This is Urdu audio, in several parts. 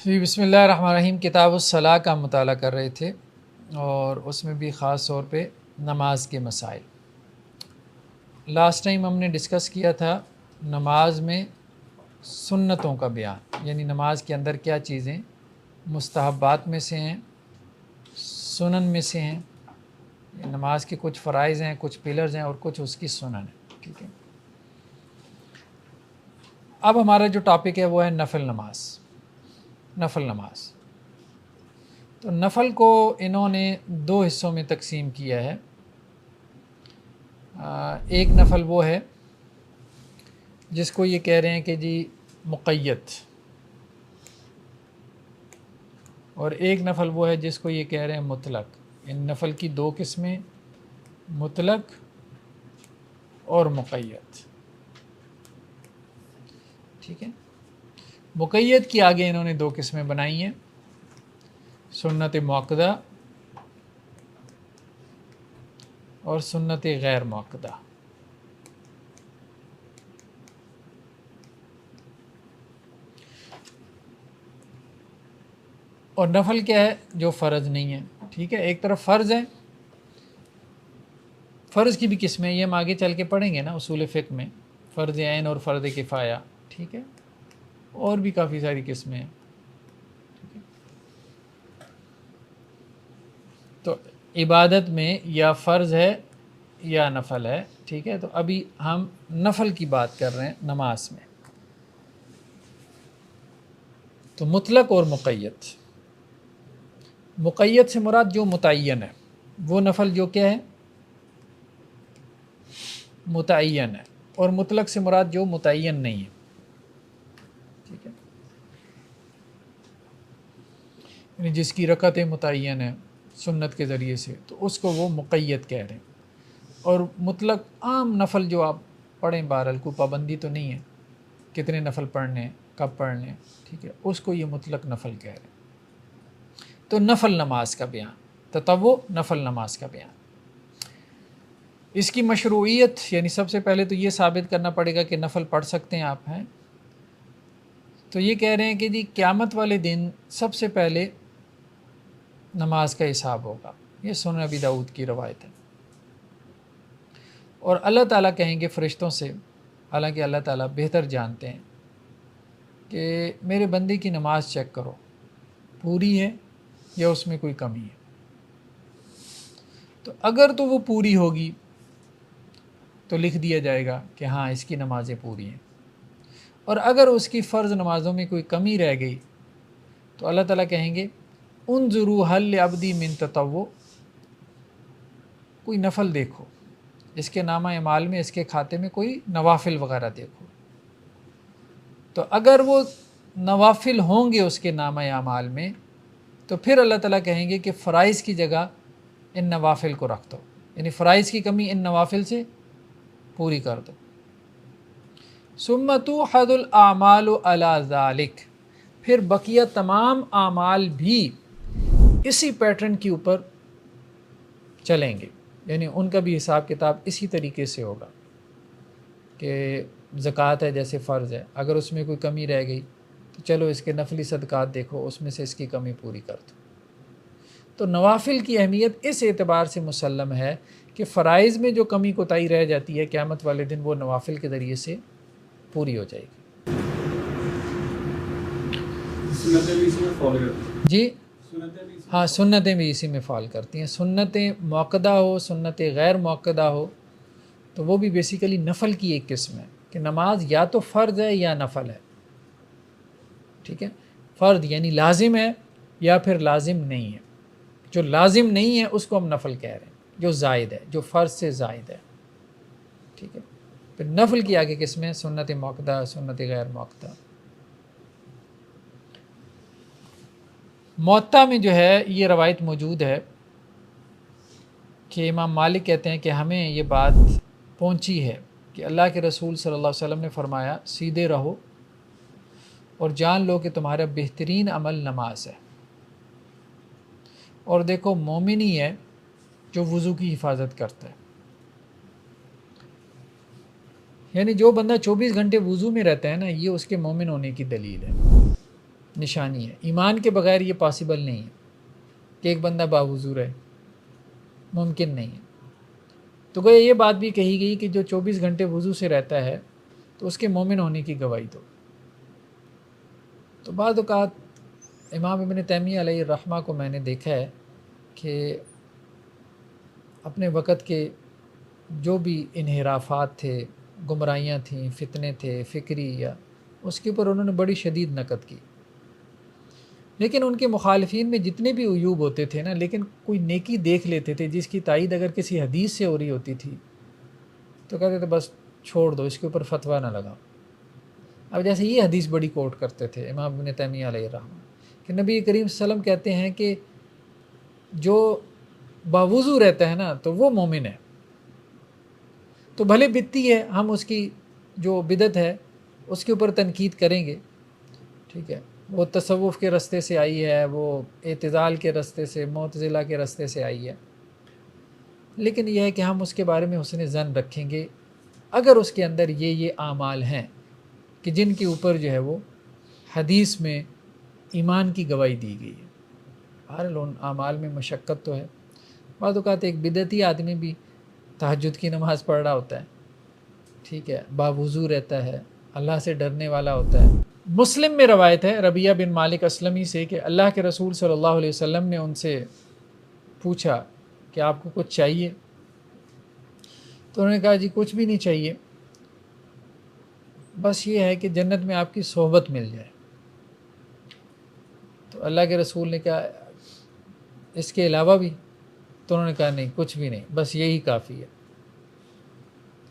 جی بسم اللہ الرحمن الرحیم، کتاب الصلاح کا مطالعہ کر رہے تھے اور اس میں بھی خاص طور پہ نماز کے مسائل۔ لاسٹ ٹائم ہم نے ڈسکس کیا تھا نماز میں سنتوں کا بیان، یعنی نماز کے اندر کیا چیزیں مستحبات میں سے ہیں، سنن میں سے ہیں، نماز کے کچھ فرائض ہیں، کچھ پلرز ہیں اور کچھ اس کی سنن ہیں۔ ٹھیک ہے، اب ہمارا جو ٹاپک ہے وہ ہے نفل نماز۔ نفل نماز، تو نفل کو انہوں نے دو حصوں میں تقسیم کیا ہے۔ ایک نفل وہ ہے جس کو یہ کہہ رہے ہیں کہ جی مقید، اور ایک نفل وہ ہے جس کو یہ کہہ رہے ہیں مطلق۔ ان نفل کی دو قسمیں، مطلق اور مقید۔ ٹھیک ہے، مقید کی آگے انہوں نے دو قسمیں بنائی ہیں، سنت مؤکدہ اور سنت غیر مؤکدہ۔ اور نفل کیا ہے؟ جو فرض نہیں ہے۔ ٹھیک ہے، ایک طرف فرض ہے، فرض کی بھی قسمیں یہ ہم آگے چل کے پڑھیں گے نا اصول فقہ میں، فرض عین اور فرض کفایہ۔ ٹھیک ہے، اور بھی کافی ساری قسمیں ہیں۔ تو عبادت میں یا فرض ہے یا نفل ہے۔ ٹھیک ہے، تو ابھی ہم نفل کی بات کر رہے ہیں نماز میں۔ تو مطلق اور مقید، مقید سے مراد جو متعین ہے، وہ نفل جو کیا ہے؟ متعین ہے، اور مطلق سے مراد جو متعین نہیں ہے۔ ٹھیک ہے، یعنی جس کی رکعتیں متعین ہیں سنت کے ذریعے سے، تو اس کو وہ مقید کہہ رہے ہیں۔ اور مطلق عام نفل جو آپ پڑھیں، بہرحال کوئی پابندی تو نہیں ہے کتنے نفل پڑھنے ہیں، کب پڑھنے ہیں۔ ٹھیک ہے، اس کو یہ مطلق نفل کہہ رہے ہیں۔ تو نفل نماز کا بیان، تطوع نفل نماز کا بیان، اس کی مشروعیت، یعنی سب سے پہلے تو یہ ثابت کرنا پڑے گا کہ نفل پڑھ سکتے ہیں آپ ہیں۔ تو یہ کہہ رہے ہیں کہ جی قیامت والے دن سب سے پہلے نماز کا حساب ہوگا۔ یہ سنن ابی داؤد کی روایت ہے۔ اور اللہ تعالیٰ کہیں گے فرشتوں سے، حالانکہ اللہ تعالیٰ بہتر جانتے ہیں، کہ میرے بندے کی نماز چیک کرو، پوری ہے یا اس میں کوئی کمی ہے۔ تو اگر تو وہ پوری ہوگی تو لکھ دیا جائے گا کہ ہاں اس کی نمازیں پوری ہیں، اور اگر اس کی فرض نمازوں میں کوئی کمی رہ گئی تو اللہ تعالیٰ کہیں گے انظروا هل لعبدی من تطوع، کوئی نفل دیکھو، اس کے نامہ اعمال میں، اس کے کھاتے میں کوئی نوافل وغیرہ دیکھو۔ تو اگر وہ نوافل ہوں گے اس کے نامہ اعمال میں، تو پھر اللہ تعالیٰ کہیں گے کہ فرائض کی جگہ ان نوافل کو رکھ دو، یعنی فرائض کی کمی ان نوافل سے پوری کر دو۔ ثم توحد الاعمال علی ذلک، پھر بقیہ تمام اعمال بھی اسی پیٹرن کے اوپر چلیں گے، یعنی ان کا بھی حساب کتاب اسی طریقے سے ہوگا کہ زکوٰۃ ہے جیسے فرض ہے، اگر اس میں کوئی کمی رہ گئی تو چلو اس کے نفلی صدقات دیکھو، اس میں سے اس کی کمی پوری کر دو۔ تو نوافل کی اہمیت اس اعتبار سے مسلم ہے کہ فرائض میں جو کمی کوتاہی رہ جاتی ہے قیامت والے دن وہ نوافل کے ذریعے سے پوری ہو جائے گی۔ جی ہاں، سنتیں بھی اسی میں فال کرتی ہیں۔ سنتیں مؤکدہ ہو، سنت غیر مؤکدہ ہو، تو وہ بھی بیسیکلی نفل کی ایک قسم ہے کہ نماز یا تو فرض ہے یا نفل ہے۔ ٹھیک ہے، فرض یعنی لازم ہے یا پھر لازم نہیں ہے۔ جو لازم نہیں ہے اس کو ہم نفل کہہ رہے ہیں، جو زائد ہے، جو فرض سے زائد ہے۔ ٹھیک ہے، پھر نفل کی آگے قسمیں سنت مؤکدہ، سنت غیر مؤکدہ۔ موطا میں جو ہے یہ روایت موجود ہے کہ امام مالک کہتے ہیں کہ ہمیں یہ بات پہنچی ہے کہ اللہ کے رسول صلی اللہ علیہ وسلم نے فرمایا سیدھے رہو اور جان لو کہ تمہارا بہترین عمل نماز ہے۔ اور دیکھو مومن ہی ہے جو وضو کی حفاظت کرتا ہے، یعنی جو بندہ 24 گھنٹے وضو میں رہتا ہے نا، یہ اس کے مومن ہونے کی دلیل ہے۔ نشانی ہے. ایمان کے بغیر یہ پاسبل نہیں ہے کہ ایک بندہ باوضو رہے، ممکن نہیں ہے. تو گویا یہ بات بھی کہی گئی کہ جو 24 گھنٹے وضو سے رہتا ہے تو اس کے مومن ہونے کی گواہی دو. تو بعض اوقات امام ابن تیمیہ علیہ الرحمہ کو میں نے دیکھا ہے کہ اپنے وقت کے جو بھی انحرافات تھے، گمراہیاں تھیں، فتنے تھے فکری، یا اس کے اوپر انہوں نے بڑی شدید نقد کی. لیکن ان کے مخالفین میں جتنے بھی عیوب ہوتے تھے نا، لیکن کوئی نیکی دیکھ لیتے تھے جس کی تائید اگر کسی حدیث سے ہو رہی ہوتی تھی تو کہتے تھے بس چھوڑ دو، اس کے اوپر فتویٰ نہ لگاؤ. اب جیسے یہ حدیث بڑی کوٹ کرتے تھے امام ابن تیمیہ علیہ الرحمہ کہ نبی کریم صلی اللہ علیہ وسلم کہتے ہیں کہ جو باوضو رہتا ہے نا تو وہ مومن ہے. تو بھلے بدتی ہے، ہم اس کی جو بدعت ہے اس کے اوپر تنقید کریں گے، ٹھیک ہے، وہ تصوف کے راستے سے آئی ہے، وہ اعتزال کے راستے سے، معتزلہ کے راستے سے آئی ہے، لیکن یہ ہے کہ ہم اس کے بارے میں حسن ظن رکھیں گے اگر اس کے اندر یہ اعمال ہیں کہ جن کے اوپر جو ہے وہ حدیث میں ایمان کی گواہی دی گئی ہے. ہر ان اعمال میں مشقت تو ہے. بعض اوقات ایک بدعتی آدمی بھی تہجد کی نماز پڑھ رہا ہوتا ہے، ٹھیک ہے، باوضو رہتا ہے، اللہ سے ڈرنے والا ہوتا ہے. مسلم میں روایت ہے ربیعہ بن مالک اسلمی سے کہ اللہ کے رسول صلی اللہ علیہ وسلم نے ان سے پوچھا کہ آپ کو کچھ چاہیے؟ تو انہوں نے کہا جی کچھ بھی نہیں چاہیے، بس یہ ہے کہ جنت میں آپ کی صحبت مل جائے. تو اللہ کے رسول نے کہا اس کے علاوہ بھی؟ تو انہوں نے کہا نہیں کچھ بھی نہیں، بس یہی کافی ہے.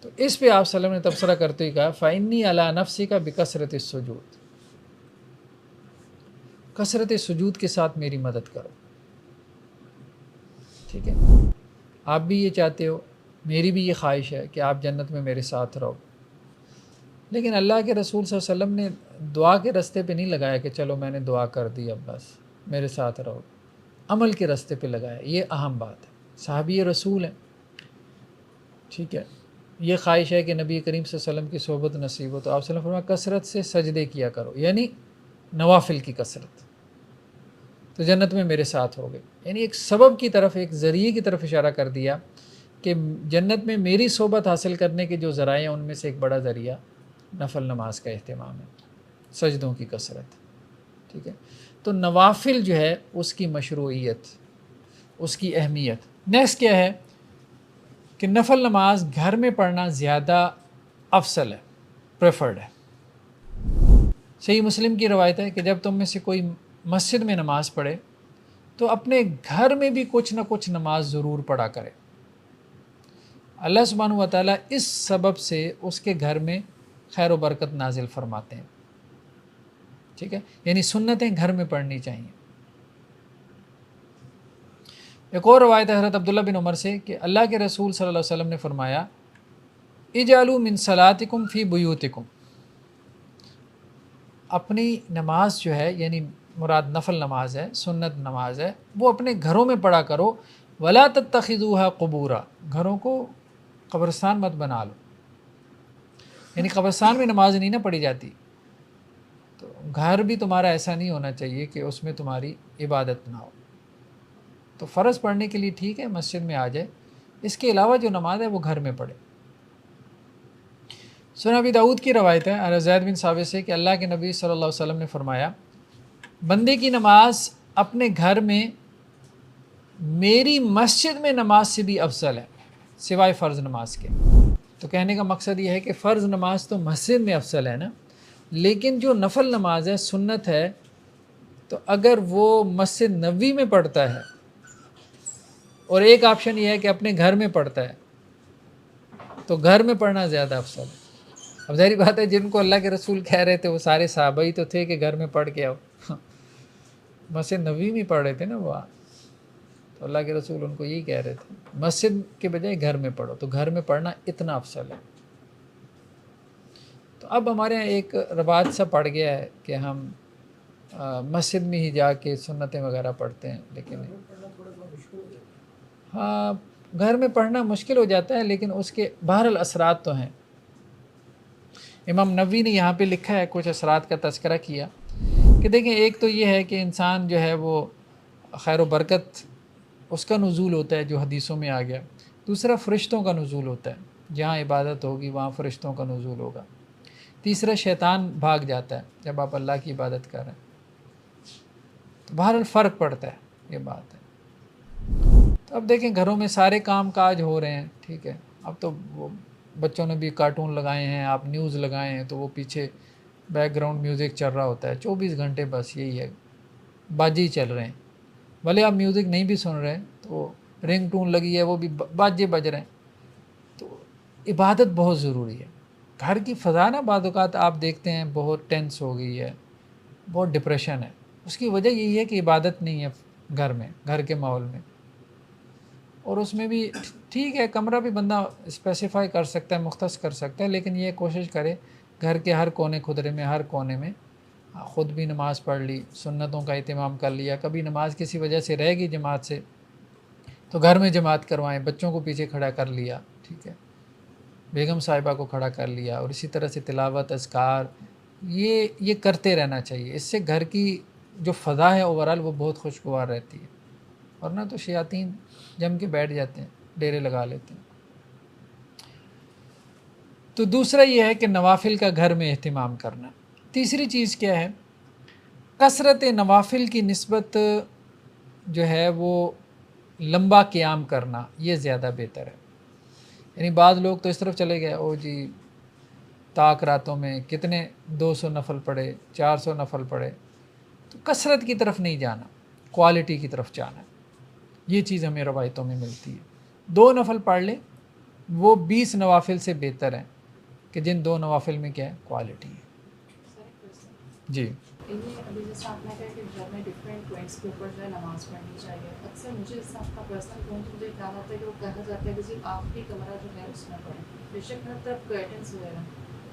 تو اس پہ آپ صلی اللہ علیہ وسلم نے تبصرہ کرتے ہوئے کہا فَإِنِّي عَلَىٰ نَفْسِكَ بِكَثْرَةِ السُّجُودِ، کثرت سجود کے ساتھ میری مدد کرو. ٹھیک ہے، آپ بھی یہ چاہتے ہو، میری بھی یہ خواہش ہے کہ آپ جنت میں میرے ساتھ رہو. لیکن اللہ کے رسول صلی اللہ علیہ وسلم نے دعا کے راستے پہ نہیں لگایا کہ چلو میں نے دعا کر دی اب بس میرے ساتھ رہو، عمل کے راستے پہ لگایا. یہ اہم بات ہے. صحابی رسول ہیں، ٹھیک ہے، یہ خواہش ہے کہ نبی کریم صلی اللہ علیہ وسلم کی صحبت نصیب ہو، تو آپ صلی اللہ علیہ وسلم کثرت سے سجدے کیا کرو، یعنی نوافل کی کثرت، تو جنت میں میرے ساتھ ہوگے. یعنی ایک سبب کی طرف، ایک ذریعے کی طرف اشارہ کر دیا کہ جنت میں میری صحبت حاصل کرنے کے جو ذرائع ہیں ان میں سے ایک بڑا ذریعہ نفل نماز کا اہتمام ہے، سجدوں کی کثرت. ٹھیک ہے، تو نوافل جو ہے اس کی مشروعیت، اس کی اہمیت. نیکسٹ کیا ہے کہ نفل نماز گھر میں پڑھنا زیادہ افضل ہے، پریفرڈ ہے. صحیح مسلم کی روایت ہے کہ جب تم میں سے کوئی مسجد میں نماز پڑھے تو اپنے گھر میں بھی کچھ نہ کچھ نماز ضرور پڑھا کرے. اللہ سبحانہ و تعالیٰ اس سبب سے اس کے گھر میں خیر و برکت نازل فرماتے ہیں. ٹھیک ہے، یعنی سنتیں گھر میں پڑھنی چاہیے. ایک اور روایت ہے حضرت عبداللہ بن عمر سے کہ اللہ کے رسول صلی اللہ علیہ وسلم نے فرمایا اجعلوا من صلاتکم فی بیوتکم، اپنی نماز جو ہے، یعنی مراد نفل نماز ہے، سنت نماز ہے، وہ اپنے گھروں میں پڑھا کرو. ولا تتخذوها قبورا، گھروں کو قبرستان مت بنا لو. یعنی قبرستان میں نماز نہیں نہ پڑھی جاتی، تو گھر بھی تمہارا ایسا نہیں ہونا چاہیے کہ اس میں تمہاری عبادت نہ ہو. تو فرض پڑھنے کے لیے ٹھیک ہے مسجد میں آ جائے، اس کے علاوہ جو نماز ہے وہ گھر میں پڑھے. سنن ابی داؤد کی روایت ہے زید بن ثابت سے کہ اللہ کے نبی صلی اللہ علیہ وسلم نے فرمایا بندے کی نماز اپنے گھر میں میری مسجد میں نماز سے بھی افضل ہے سوائے فرض نماز کے. تو کہنے کا مقصد یہ ہے کہ فرض نماز تو مسجد میں افضل ہے نا، لیکن جو نفل نماز ہے، سنت ہے، تو اگر وہ مسجد نبوی میں پڑھتا ہے، اور ایک آپشن یہ ہے کہ اپنے گھر میں پڑھتا ہے، تو گھر میں پڑھنا زیادہ افضل ہے. اب ظاہری بات ہے جن کو اللہ کے رسول کہہ رہے تھے وہ سارے صحابہ ہی تو تھے کہ گھر میں پڑھ کے آؤ. مسجد نبوی میں پڑھ رہے تھے نا وہ، تو اللہ کے رسول ان کو یہی کہہ رہے تھے مسجد کے بجائے گھر میں پڑھو، تو گھر میں پڑھنا اتنا افضل ہے. تو اب ہمارے یہاں ایک رواج سا پڑ گیا ہے کہ ہم مسجد میں ہی جا کے سنتیں وغیرہ پڑھتے ہیں، لیکن ہاں گھر میں پڑھنا مشکل ہو جاتا ہے، لیکن اس کے بہرحال اثرات تو ہیں. امام نووی نے یہاں پہ لکھا ہے، کچھ اثرات کا تذکرہ کیا کہ دیکھیں ایک تو یہ ہے کہ انسان جو ہے وہ خیر و برکت اس کا نزول ہوتا ہے جو حدیثوں میں آ گیا. دوسرا فرشتوں کا نزول ہوتا ہے، جہاں عبادت ہوگی وہاں فرشتوں کا نزول ہوگا. تیسرا شیطان بھاگ جاتا ہے جب آپ اللہ کی عبادت کر رہے ہیں. تو بہرحال فرق پڑتا ہے، یہ بات ہے. تو اب دیکھیں گھروں میں سارے کام کاج ہو رہے ہیں، ٹھیک ہے. اب تو وہ بچوں نے بھی کارٹون لگائے ہیں، آپ نیوز لگائے ہیں تو وہ پیچھے بیک گراؤنڈ میوزک چل رہا ہوتا ہے 24 گھنٹے، بس یہی ہے، باجے چل رہے ہیں. بھلے آپ میوزک نہیں بھی سن رہے ہیں تو رنگ ٹون لگی ہے وہ بھی باجے بج رہے ہیں. تو عبادت بہت ضروری ہے. گھر کی فضا نا بعض اوقات آپ دیکھتے ہیں بہت ٹینس ہو گئی ہے، بہت ڈپریشن ہے. اس کی وجہ یہی ہے کہ عبادت نہیں ہے گھر میں، گھر کے ماحول میں. اور اس میں بھی ٹھیک ہے کمرہ بھی بندہ اسپیسیفائی کر سکتا ہے، مختص کر سکتا ہے، لیکن یہ کوشش کرے گھر کے ہر کونے خدرے میں، ہر کونے میں خود بھی نماز پڑھ لی، سنتوں کا اہتمام کر لیا. کبھی نماز کسی وجہ سے رہ گئی جماعت سے تو گھر میں جماعت کروائیں، بچوں کو پیچھے کھڑا کر لیا، ٹھیک ہے، بیگم صاحبہ کو کھڑا کر لیا. اور اسی طرح سے تلاوت، اذکار، یہ کرتے رہنا چاہیے. اس سے گھر کی جو فضا ہے اوورال وہ بہت خوشگوار رہتی ہے. ورنہ تو شیاطین جم کے بیٹھ جاتے ہیں، ڈیرے لگا لیتے ہیں. تو دوسرا یہ ہے کہ نوافل کا گھر میں اہتمام کرنا. تیسری چیز کیا ہے؟ کثرت نوافل کی نسبت جو ہے وہ لمبا قیام کرنا یہ زیادہ بہتر ہے. یعنی بعض لوگ تو اس طرف چلے گئے، او جی طاق راتوں میں کتنے 200 نفل پڑھے، 400 نفل پڑھے. تو کثرت کی طرف نہیں جانا، کوالٹی کی طرف جانا. یہ چیز ہمیں روایتوں میں ملتی ہے. 2 نفل پڑھ لیں وہ 20 نوافل سے بہتر ہیں کہ جن 2 نوافل میں کیا ہے، کوالٹی ہے. جی یہ ابھی جیسے آپ نے کہا کہ گھر میں ڈفرینٹ پوائنٹس کے اوپر جو ہے نماز پڑھنی چاہیے. اکثر مجھے اس سے آپ کا پرسنل پوائنٹ مجھے خیال آتا ہے کہ وہ کہا جاتا ہے کہ جی آپ بھی کمرہ جو ہے اس میں پڑھیں، بے شک ہر طرف کرٹنس وغیرہ.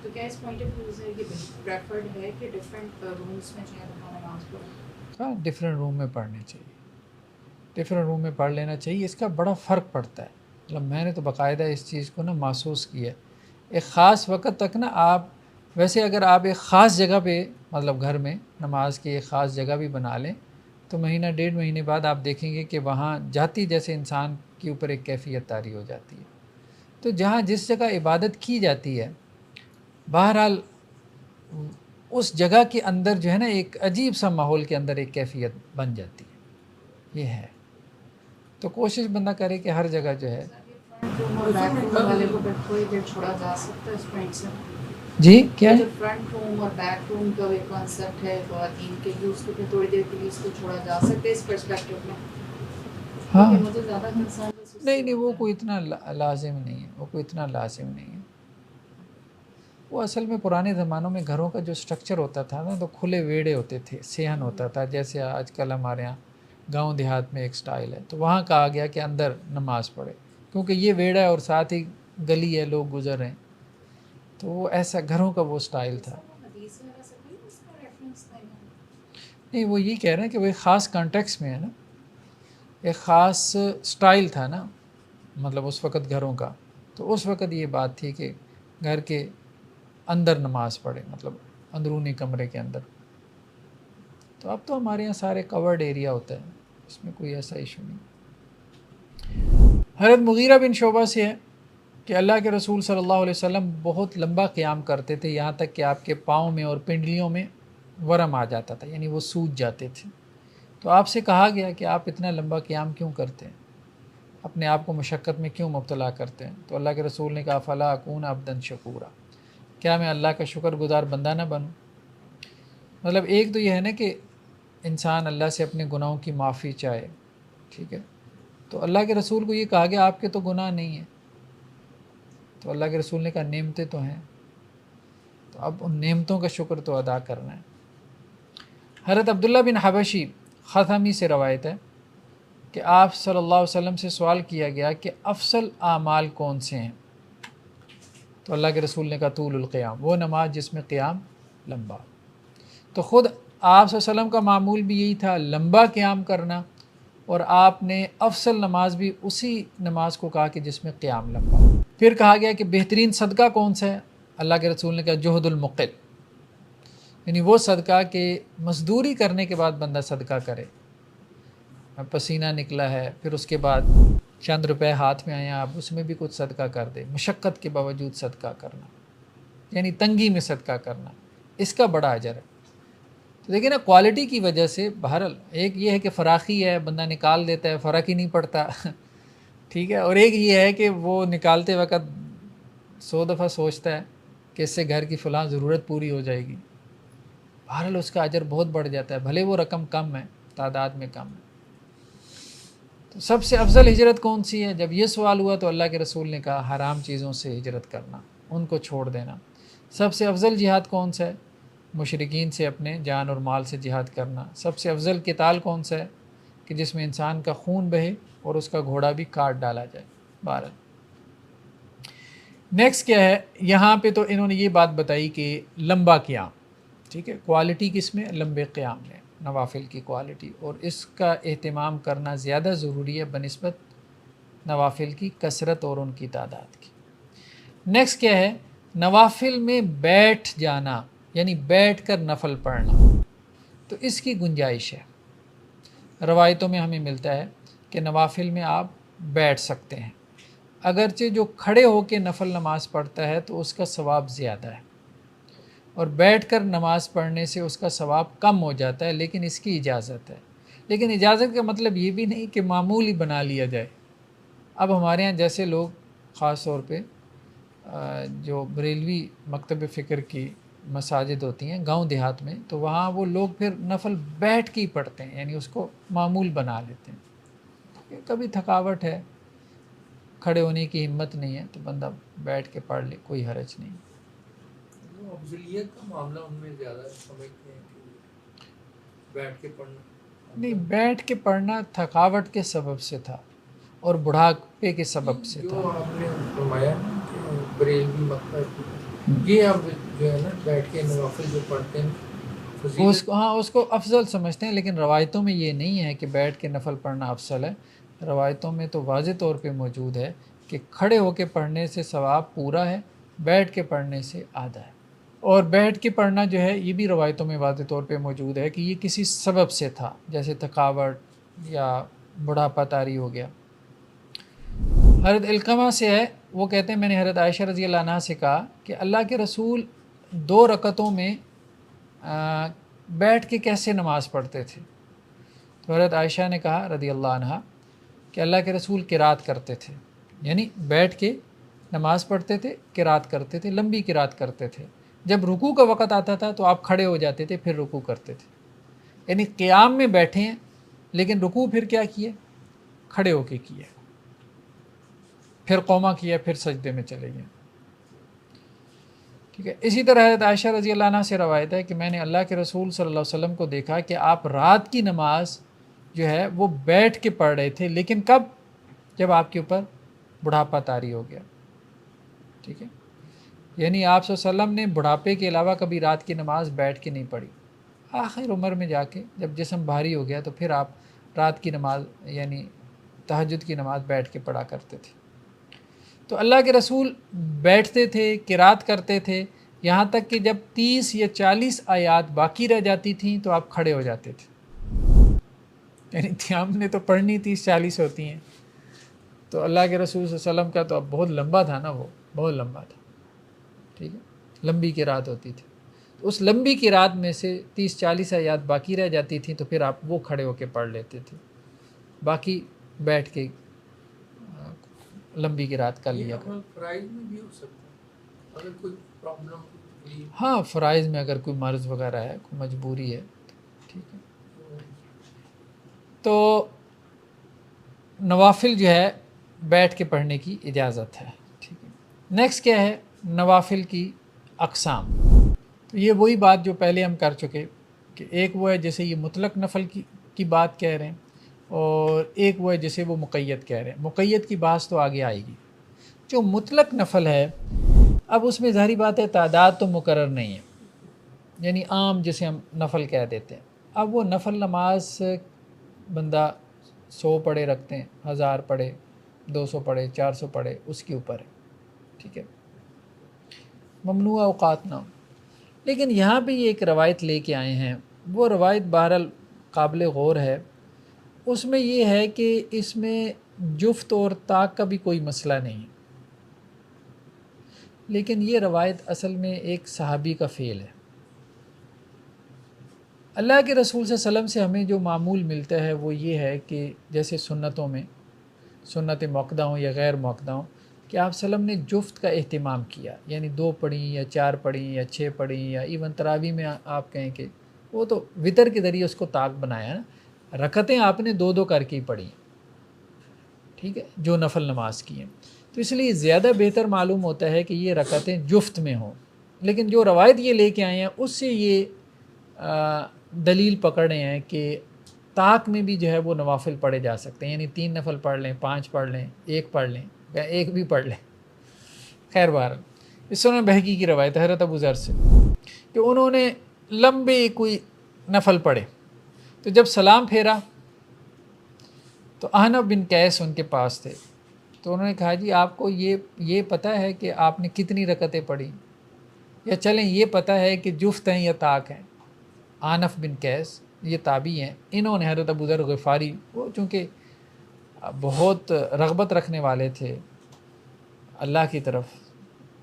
تو کیا اس پوائنٹ آف ویو سے یہ پریفرڈ ہے کہ ڈفرینٹ رومس میں جو ہے وہ نماز پڑھیں؟ ہاں، ڈفرینٹ روم میں پڑھنے چاہیے، ڈفرینٹ روم میں پڑھ لینا چاہیے. اس کا بڑا فرق پڑتا ہے. مطلب میں نے تو باقاعدہ اس چیز کو نا محسوس کیا ہے. ایک خاص وقت تک نا آپ ویسے اگر آپ ایک خاص جگہ پہ مطلب گھر میں نماز کی ایک خاص جگہ بھی بنا لیں تو مہینہ 1.5 مہینے بعد آپ دیکھیں گے کہ وہاں جاتی جیسے انسان کے اوپر ایک کیفیت طاری ہو جاتی ہے. تو جہاں جس جگہ عبادت کی جاتی ہے بہرحال اس جگہ کے اندر جو ہے نا ایک عجیب سا ماحول کے اندر ایک کیفیت بن جاتی ہے. یہ ہے. تو کوشش بندہ کرے کہ ہر جگہ جو ہے. فرنٹ روم اور بیک روم والے کو کوئی دیر چھوڑا جا سکتا ہے اس پوائنٹ سے؟ جی کیا ہے؟ جو فرنٹ روم اور بیک روم کا ایک کانسیپٹ ہے خواتین کے لیے، اس کو پھر تھوڑی دیر کے لیے اس کو چھوڑا جا سکتا ہے اس پرسپیکٹو میں؟ ہاں مجھے زیادہ کنسرن نہیں وہ کوئی اتنا لازم نہیں ہے، وہ کوئی اتنا لازم نہیں ہے. وہ اصل میں پرانے زمانوں میں گھروں کا جو سٹرکچر ہوتا تھا نا تو کھلے ویڑے ہوتے تھے، صحن ہوتا تھا. جیسے آج کل ہمارے یہاں گاؤں دیہات میں ایک سٹائل ہے، تو وہاں کہا گیا کہ اندر نماز پڑھے کیونکہ یہ ویڑا ہے اور ساتھ ہی گلی ہے، لوگ گزر رہے ہیں. تو وہ ایسا گھروں کا وہ سٹائل تھا. نہیں وہ یہ کہہ رہے ہیں کہ وہ ایک خاص کانٹیکس میں ہے نا، ایک خاص سٹائل تھا نا مطلب اس وقت گھروں کا. تو اس وقت یہ بات تھی کہ گھر کے اندر نماز پڑھے، مطلب اندرونی کمرے کے اندر. تو اب تو ہمارے یہاں سارے کورڈ ایریا ہوتا ہے، اس میں کوئی ایسا ایشو نہیں. حضرت مغیرہ بن شعبہ سے ہے کہ اللہ کے رسول صلی اللہ علیہ وسلم بہت لمبا قیام کرتے تھے، یہاں تک کہ آپ کے پاؤں میں اور پنڈلیوں میں ورم آ جاتا تھا، یعنی وہ سوج جاتے تھے. تو آپ سے کہا گیا کہ آپ اتنا لمبا قیام کیوں کرتے ہیں، اپنے آپ کو مشقت میں کیوں مبتلا کرتے ہیں؟ تو اللہ کے رسول نے کہا فلا اکون عبدا شکورا، کیا میں اللہ کا شکر گزار بندہ نہ بنوں؟ مطلب ایک تو یہ ہے نا کہ انسان اللہ سے اپنے گناہوں کی معافی چاہے، ٹھیک ہے. تو اللہ کے رسول کو یہ کہا گیا آپ کے تو گناہ نہیں ہیں. تو اللہ کے رسول نے کہا نعمتیں تو ہیں، تو اب ان نعمتوں کا شکر تو ادا کرنا ہے. حضرت عبداللہ بن حبشی خثمی سے روایت ہے کہ آپ صلی اللہ علیہ وسلم سے سوال کیا گیا کہ افضل اعمال کون سے ہیں؟ تو اللہ کے رسول نے کہا طول القیام، وہ نماز جس میں قیام لمبا. تو خود آپ صلی اللہ علیہ وسلم کا معمول بھی یہی تھا، لمبا قیام کرنا، اور آپ نے افضل نماز بھی اسی نماز کو کہا کہ جس میں قیام لمبا. پھر کہا گیا کہ بہترین صدقہ کون سا ہے؟ اللہ کے رسول نے کہا جہد المقل، یعنی وہ صدقہ کہ مزدوری کرنے کے بعد بندہ صدقہ کرے، پسینہ نکلا ہے، پھر اس کے بعد چند روپے ہاتھ میں آئے ہیں، آپ اس میں بھی کچھ صدقہ کر دیں، مشقت کے باوجود صدقہ کرنا، یعنی تنگی میں صدقہ کرنا، اس کا بڑا اجر ہے۔ تو دیکھیں نا، کوالٹی کی وجہ سے بہرحال ایک یہ ہے کہ فراخی ہے، بندہ نکال دیتا ہے، فرق ہی نہیں پڑتا ٹھیک ہے، اور ایک یہ ہے کہ وہ نکالتے وقت 100 دفعہ سوچتا ہے کہ اس سے گھر کی فلاں ضرورت پوری ہو جائے گی، بہرحال اس کا اجر بہت بڑھ جاتا ہے، بھلے وہ رقم کم ہے، تعداد میں کم ہے۔ تو سب سے افضل ہجرت کون سی ہے؟ جب یہ سوال ہوا تو اللہ کے رسول نے کہا حرام چیزوں سے ہجرت کرنا، ان کو چھوڑ دینا۔ سب سے افضل جہاد کون سا ہے؟ مشرکین سے اپنے جان اور مال سے جہاد کرنا۔ سب سے افضل قتال کون سا ہے؟ کہ جس میں انسان کا خون بہے اور اس کا گھوڑا بھی کاٹ ڈالا جائے۔ بہرحال نیکسٹ کیا ہے یہاں پہ؟ تو انہوں نے یہ بات بتائی کہ لمبا قیام، ٹھیک ہے، کوالٹی کس میں؟ لمبے قیام میں، نوافل کی کوالٹی، اور اس کا اہتمام کرنا زیادہ ضروری ہے بنسبت نوافل کی کثرت اور ان کی تعداد کی۔ نیکسٹ کیا ہے؟ نوافل میں بیٹھ جانا، یعنی بیٹھ کر نفل پڑھنا، تو اس کی گنجائش ہے۔ روایتوں میں ہمیں ملتا ہے کہ نوافل میں آپ بیٹھ سکتے ہیں، اگرچہ جو کھڑے ہو کے نفل نماز پڑھتا ہے تو اس کا ثواب زیادہ ہے، اور بیٹھ کر نماز پڑھنے سے اس کا ثواب کم ہو جاتا ہے، لیکن اس کی اجازت ہے۔ لیکن اجازت کا مطلب یہ بھی نہیں کہ معمولی بنا لیا جائے۔ اب ہمارے ہاں جیسے لوگ خاص طور پہ جو بریلوی مکتب فکر کی مساجد ہوتی ہیں گاؤں دیہات میں، تو وہاں وہ لوگ پھر نفل بیٹھ کے ہی پڑھتے ہیں، یعنی اس کو معمول بنا لیتے ہیں۔ کبھی تھکاوٹ ہے، کھڑے ہونے کی ہمت نہیں ہے، تو بندہ بیٹھ کے پڑھ لے، کوئی حرج نہیں۔ افضلیت کا معاملہ ان میں زیادہ سمجھتے ہیں کہ بیٹھ کے پڑھنا نہیں، بیٹھ کے پڑھنا تھکاوٹ کے سبب سے تھا اور بڑھاپے کے سبب سے تھا۔ جو آپ نے فرمایا کہ بریلوی مکتب، یہ اب جو ہے نا بیٹھ کے نوافل جو پڑھتے ہیں اس کو افضل سمجھتے ہیں، لیکن روایتوں میں یہ نہیں ہے کہ بیٹھ کے نفل پڑھنا افضل ہے۔ روایتوں میں تو واضح طور پہ موجود ہے کہ کھڑے ہو کے پڑھنے سے ثواب پورا ہے، بیٹھ کے پڑھنے سے آدھا ہے۔ اور بیٹھ کے پڑھنا جو ہے یہ بھی روایتوں میں واضح طور پہ موجود ہے کہ یہ کسی سبب سے تھا، جیسے تھکاوٹ یا بڑھاپا طاری ہو گیا۔ حضرت علقمہ سے ہے، وہ کہتے ہیں میں نے حضرت عائشہ رضی اللہ عنہ سے کہا کہ اللہ کے رسول 2 رکعتوں میں بیٹھ کے کیسے نماز پڑھتے تھے؟ تو حضرت عائشہ نے کہا رضی اللہ عنہ کہ اللہ کے رسول قرات کرتے تھے، یعنی بیٹھ کے نماز پڑھتے تھے، قرات کرتے تھے، لمبی قرات کرتے تھے۔ جب رکوع کا وقت آتا تھا تو آپ کھڑے ہو جاتے تھے، پھر رکوع کرتے تھے، یعنی قیام میں بیٹھے ہیں لیکن رکوع پھر کیا کیے؟ کھڑے ہو کے کیے، پھر قوما کیا، پھر سجدے میں چلے گئے، ٹھیک ہے۔ اسی طرح حضرت عائشہ رضی اللہ عنہ سے روایت ہے کہ میں نے اللہ کے رسول صلی اللہ علیہ وسلم کو دیکھا کہ آپ رات کی نماز جو ہے وہ بیٹھ کے پڑھ رہے تھے، لیکن کب؟ جب آپ کے اوپر بڑھاپا طاری ہو گیا، ٹھیک ہے، یعنی آپ صلی اللہ علیہ وسلم نے بڑھاپے کے علاوہ کبھی رات کی نماز بیٹھ کے نہیں پڑھی۔ آخر عمر میں جا کے جب جسم بھاری ہو گیا تو پھر آپ رات کی نماز یعنی تہجد کی نماز بیٹھ کے پڑھا کرتے تھے۔ تو اللہ کے رسول بیٹھتے تھے، قرات کرتے تھے، یہاں تک کہ جب 30 یا 40 آیات باقی رہ جاتی تھیں تو آپ کھڑے ہو جاتے تھے، یعنی ہم نے تو پڑھنی 30-40 ہوتی ہیں، تو اللہ کے رسول صلی اللہ علیہ وسلم کا تو اب بہت لمبا تھا نا، وہ بہت لمبا تھا، ٹھیک ہے، لمبی قرات ہوتی تھی۔ تو اس لمبی قرات میں سے 30-40 آیات باقی رہ جاتی تھیں تو پھر آپ وہ کھڑے ہو کے پڑھ لیتے تھے، باقی بیٹھ کے لمبی قرات کر لیا کر۔ فرائض میں بھی ہو سکتا ہے اگر کوئی پرابلم، ہاں، فرائض میں اگر کوئی مرض وغیرہ ہے، کوئی مجبوری ہے، ٹھیک ہے۔ تو نوافل جو ہے بیٹھ کے پڑھنے کی اجازت ہے، ٹھیک ہے۔ نیکسٹ کیا ہے؟ نوافل کی اقسام۔ تو یہ وہی بات جو پہلے ہم کر چکے کہ ایک وہ ہے جیسے یہ مطلق نفل کی بات کہہ رہے ہیں، اور ایک وہ ہے جیسے وہ مقید کہہ رہے ہیں۔ مقید کی بات تو آگے آئے گی۔ جو مطلق نفل ہے، اب اس میں ظاہری بات ہے تعداد تو مقرر نہیں ہے، یعنی عام جسے ہم نفل کہہ دیتے ہیں۔ اب وہ نفل نماز بندہ 100 پڑھے رکھتے ہیں، 1000 پڑھے، 200 پڑھے، 400 پڑھے، اس کے اوپر ہے، ٹھیک ہے، ممنوع اوقات نہ ہو۔ لیکن یہاں پہ یہ ایک روایت لے کے آئے ہیں، وہ روایت بہرحال قابل غور ہے. اس میں یہ ہے کہ اس میں جفت اور طاق کا بھی کوئی مسئلہ نہیں ہے، لیکن یہ روایت اصل میں ایک صحابی کا فعل ہے. اللہ کے رسول صلی اللہ علیہ وسلم سے ہمیں جو معمول ملتا ہے وہ یہ ہے کہ جیسے سنتوں میں، سنت موقدہ ہوں یا غیر موقدہ ہوں، کہ آپ صلی اللہ علیہ وسلم نے جفت کا اہتمام کیا، یعنی 2 پڑھیں یا 4 پڑھیں یا 6 پڑھیں، یا ایون تراویح میں آپ کہیں کہ وہ تو وطر کے ذریعے اس کو طاق بنایا نا، رکعتیں آپ نے 2 کر کے ہی پڑھی، ٹھیک ہے، جو نفل نماز کی ہیں. تو اس لیے زیادہ بہتر معلوم ہوتا ہے کہ یہ رکعتیں جفت میں ہوں. لیکن جو روایت یہ لے کے آئے ہیں اس سے یہ دلیل پکڑ رہے ہیں کہ طاق میں بھی جو ہے وہ نوافل پڑھے جا سکتے ہیں، یعنی 3 نفل پڑھ لیں، 5 پڑھ لیں، 1 پڑھ لیں یا 1 بھی پڑھ لیں. خیر بہرحال اس سنن بہقی کی روایت ہے حضرت ابو ذر سے کہ انہوں نے لمبے کوئی نفل پڑھے، تو جب سلام پھیرا تو احنف بن قیس ان کے پاس تھے، تو انہوں نے کہا جی آپ کو یہ پتہ ہے کہ آپ نے کتنی رکعتیں پڑھی، یا چلیں یہ پتہ ہے کہ جفت ہیں یا طاق ہیں. احنف بن قیس یہ تابعی ہیں، انہوں نے حضرت ابو ذر غفاری، وہ چونکہ بہت رغبت رکھنے والے تھے اللہ کی طرف،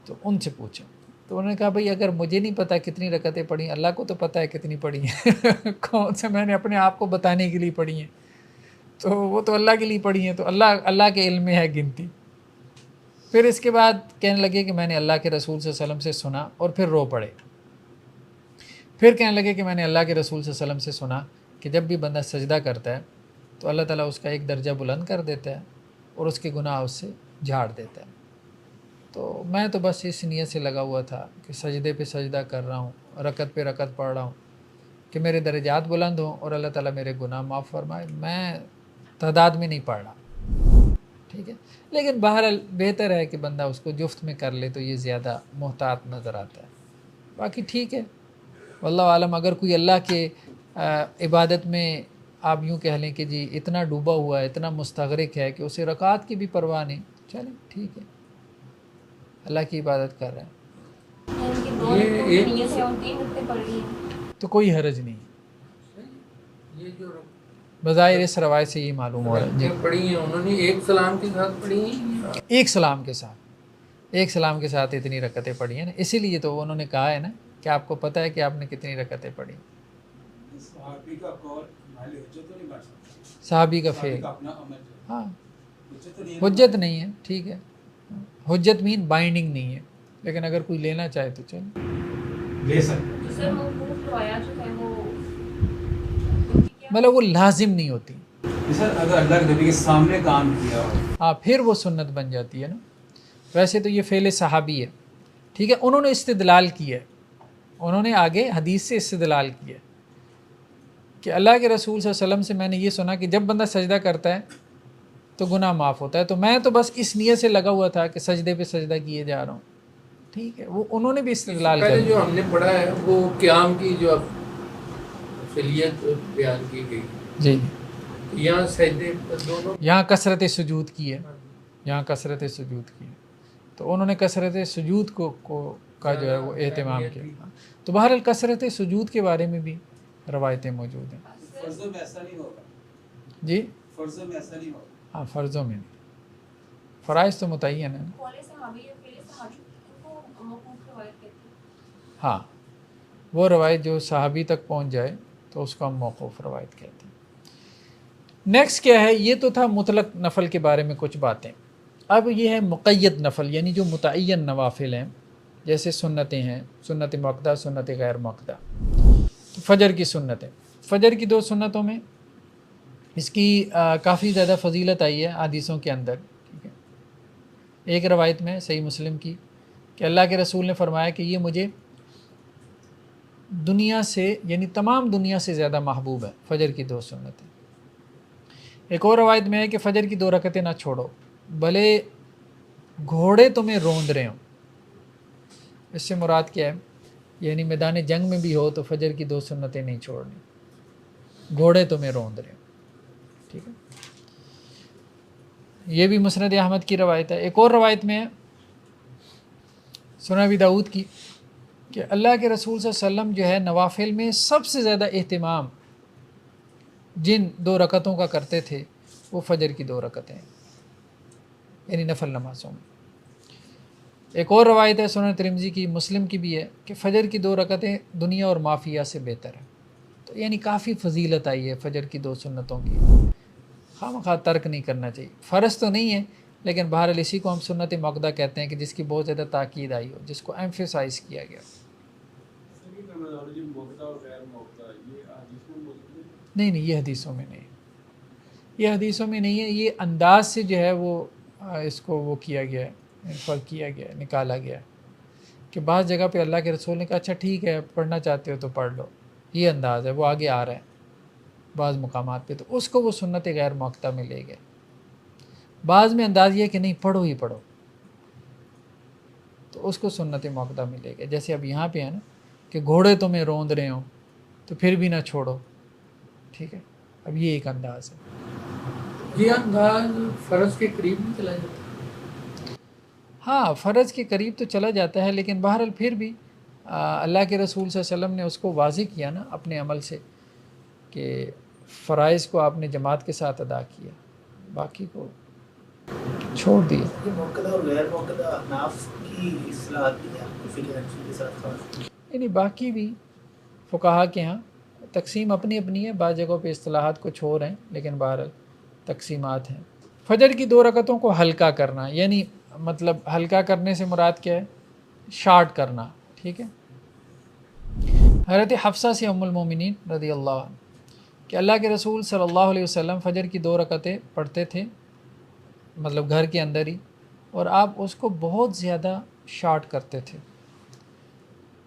تو ان سے پوچھا. تو انہوں نے کہا بھئی اگر مجھے نہیں پتہ کتنی رکعتیں پڑھی، اللہ کو تو پتہ ہے کتنی پڑھی ہیں کون سے میں نے اپنے آپ کو بتانے کے لیے پڑھی ہیں، تو وہ تو اللہ کے لیے پڑھی ہیں، تو اللہ کے علم میں ہے گنتی. پھر اس کے بعد کہنے لگے کہ میں نے اللہ کے رسول صلی اللہ علیہ وسلم سے سنا، اور پھر رو پڑے. پھر کہنے لگے کہ میں نے اللہ کے رسول صلی اللہ علیہ وسلم سے سنا کہ جب بھی بندہ سجدہ کرتا ہے تو اللہ تعالیٰ اس کا ایک درجہ بلند کر دیتا ہے اور اس کے گناہ اس سے جھاڑ دیتا ہے. تو میں تو بس اس نیت سے لگا ہوا تھا کہ سجدے پہ سجدہ کر رہا ہوں، رکعت پہ رکعت پڑھ رہا ہوں کہ میرے درجات بلند ہوں اور اللہ تعالیٰ میرے گناہ معاف فرمائے. میں تعداد میں نہیں پڑھ رہا، ٹھیک ہے. لیکن بہرحال بہتر ہے کہ بندہ اس کو جفت میں کر لے تو یہ زیادہ محتاط نظر آتا ہے. باقی ٹھیک ہے، واللہ عالم. اگر کوئی اللہ کے عبادت میں آپ یوں کہہ لیں کہ جی اتنا ڈوبا ہوا ہے، اتنا مستغرق ہے کہ اسے رکعات کی بھی پرواہ نہیں، چلیں ٹھیک ہے، اللہ کی عبادت کر رہے ہیں تو کوئی حرج نہیں. یہ جو بظاہر اس روایت سے یہ معلوم ہو رہا ہے رکعتیں پڑھی ہیں انہوں نے ایک سلام کے ساتھ پڑھی ہیں، ایک سلام کے ساتھ اتنی رکعتیں پڑھی ہیں نا، اسی لیے تو انہوں نے کہا ہے نا کہ آپ کو پتہ ہے کہ آپ نے کتنی رکعتیں پڑھی. صحابی کا قول محل حجت تو نہیں بن سکتا، صحابی کا فعل ہاں حجت نہیں ہے، ٹھیک ہے. حجت مین بائنڈنگ نہیں ہے، لیکن اگر کوئی لینا چاہے تو چلے لے سکتے. سر موقوف روایات جو ہے وہ مطلب وہ لازم نہیں ہوتی. سر اگر اللہ کے نبی کے سامنے کام کیا ہو ہاں پھر وہ سنت بن جاتی ہے نا. ویسے تو یہ فعل صحابی ہے، ٹھیک ہے. انہوں نے استدلال کیا ہے، انہوں نے آگے حدیث سے استدلال کیا کہ اللہ کے رسول صلی اللہ علیہ وسلم سے میں نے یہ سنا کہ جب بندہ سجدہ کرتا ہے تو گناہ معاف ہوتا ہے. تو میں تو بس اس نیت سے لگا ہوا تھا کہ سجدے پہ سجدہ کیے جا رہا ہوں، ٹھیک ہے. وہ انہوں نے بھی استدلال پہلے کیا جو ہم نے پڑھا ہے وہ قیام کی جو فعلیت بیان کی گئی، جی. یہاں سجدے دونوں یہاں کثرت سجود کی ہے، یہاں کثرت سجود کی ہے، تو انہوں نے کثرت سجود کو کا جو ہے وہ اہتمام کیا. تو بہرحال کثرت سجود کے بارے میں بھی روایتیں موجود ہیں. فرضوں میں ایسا نہیں ہوگا. جی فرضوں میں ایسا نہیں ہوگا. ہاں فرضوں میں نہیں، فرائض تو متعین ہیں. ہاں وہ روایت جو صحابی تک پہنچ جائے تو اس کو ہم موقوف روایت کہتے ہیں. نیکسٹ کیا ہے، یہ تو تھا مطلق نفل کے بارے میں کچھ باتیں. اب یہ ہے مقید نفل، یعنی جو متعین نوافل ہیں، جیسے سنتیں ہیں، سنت موقدہ، سنت غیر موقدہ. فجر کی سنتیں، فجر کی 2 سنتوں میں اس کی کافی زیادہ فضیلت آئی ہے حدیثوں کے اندر، ٹھیک ہے. ایک روایت میں صحیح مسلم کی کہ اللہ کے رسول نے فرمایا کہ یہ مجھے دنیا سے، یعنی تمام دنیا سے زیادہ محبوب ہے فجر کی 2 سنتیں. ایک اور روایت میں ہے کہ فجر کی 2 رکعتیں نہ چھوڑو بھلے گھوڑے تمہیں روند رہے ہوں. اس سے مراد کیا ہے، یعنی میدان جنگ میں بھی ہو تو فجر کی 2 سنتیں نہیں چھوڑنی، گھوڑے تمہیں روند رہے ہوں، ٹھیک ہے. یہ بھی مسند احمد کی روایت ہے. ایک اور روایت میں ہے سنن ابی داؤد کی کہ اللہ کے رسول صلی اللہ علیہ وسلم جو ہے نوافل میں سب سے زیادہ اہتمام جن 2 رکعتوں کا کرتے تھے وہ فجر کی 2 رکعتیں، یعنی نفل نمازوں میں۔ ایک اور روایت ہے سنن ترمذی کی، مسلم کی بھی ہے، کہ فجر کی 2 رکعتیں دنیا اور مافیہ سے بہتر ہیں۔ تو یعنی کافی فضیلت آئی ہے فجر کی 2 سنتوں کی، خواہ ترک نہیں کرنا چاہیے۔ فرض تو نہیں ہے، لیکن بہرحال اسی کو ہم سنت موقدہ کہتے ہیں کہ جس کی بہت زیادہ تاکید آئی ہو، جس کو ایمفیسائز کیا گیا۔ نہیں یہ حدیثوں میں نہیں، یہ حدیثوں میں نہیں ہے، یہ انداز سے جو ہے وہ اس کو وہ کیا گیا ہے، فرق کیا گیا ہے، نکالا گیا ہے کہ بعض جگہ پہ اللہ کے رسول نے کہا اچھا ٹھیک ہے پڑھنا چاہتے ہو تو پڑھ لو، یہ انداز ہے، وہ آگے آ رہا ہے بعض مقامات پہ، تو اس کو وہ سنت غیر موقتہ میں لے گئے۔ بعض میں انداز یہ کہ نہیں پڑھو ہی پڑھو، تو اس کو سنت موقتہ میں لے گئے۔ جیسے اب یہاں پہ ہے نا کہ گھوڑے تمہیں روند رہے ہوں تو پھر بھی نہ چھوڑو، ٹھیک ہے، اب یہ ایک انداز ہے۔ یہ انداز فرض کے قریب نہیں چلا جاتا؟ ہاں فرض کے قریب تو چلا جاتا ہے، لیکن بہرحال پھر بھی اللہ کے رسول صلی اللہ علیہ وسلم نے اس کو واضح کیا نا اپنے عمل سے کہ فرائض کو آپ نے جماعت کے ساتھ ادا کیا، باقی کو چھوڑ دیا۔ یہ موقدہ اور غیر موقدہ احناف کی اصطلاحات بھی ہیں فقہ حنفی کے ساتھ خاص، یعنی باقی بھی فقہا کے ہاں تقسیم اپنی اپنی ہے، بعض جگہوں پہ اصطلاحات کچھ اور ہیں لیکن بہرحال تقسیمات ہیں۔ فجر کی 2 رکعتوں کو ہلکا کرنا، یعنی مطلب ہلکا کرنے سے مراد کیا ہے؟ شارٹ کرنا، ٹھیک ہے۔ حضرت حفصہ سے ام المومنین رضی اللہ عنہ کہ اللہ کے رسول صلی اللہ علیہ وسلم فجر کی 2 رکعتیں پڑھتے تھے، مطلب گھر کے اندر ہی، اور آپ اس کو بہت زیادہ شارٹ کرتے تھے۔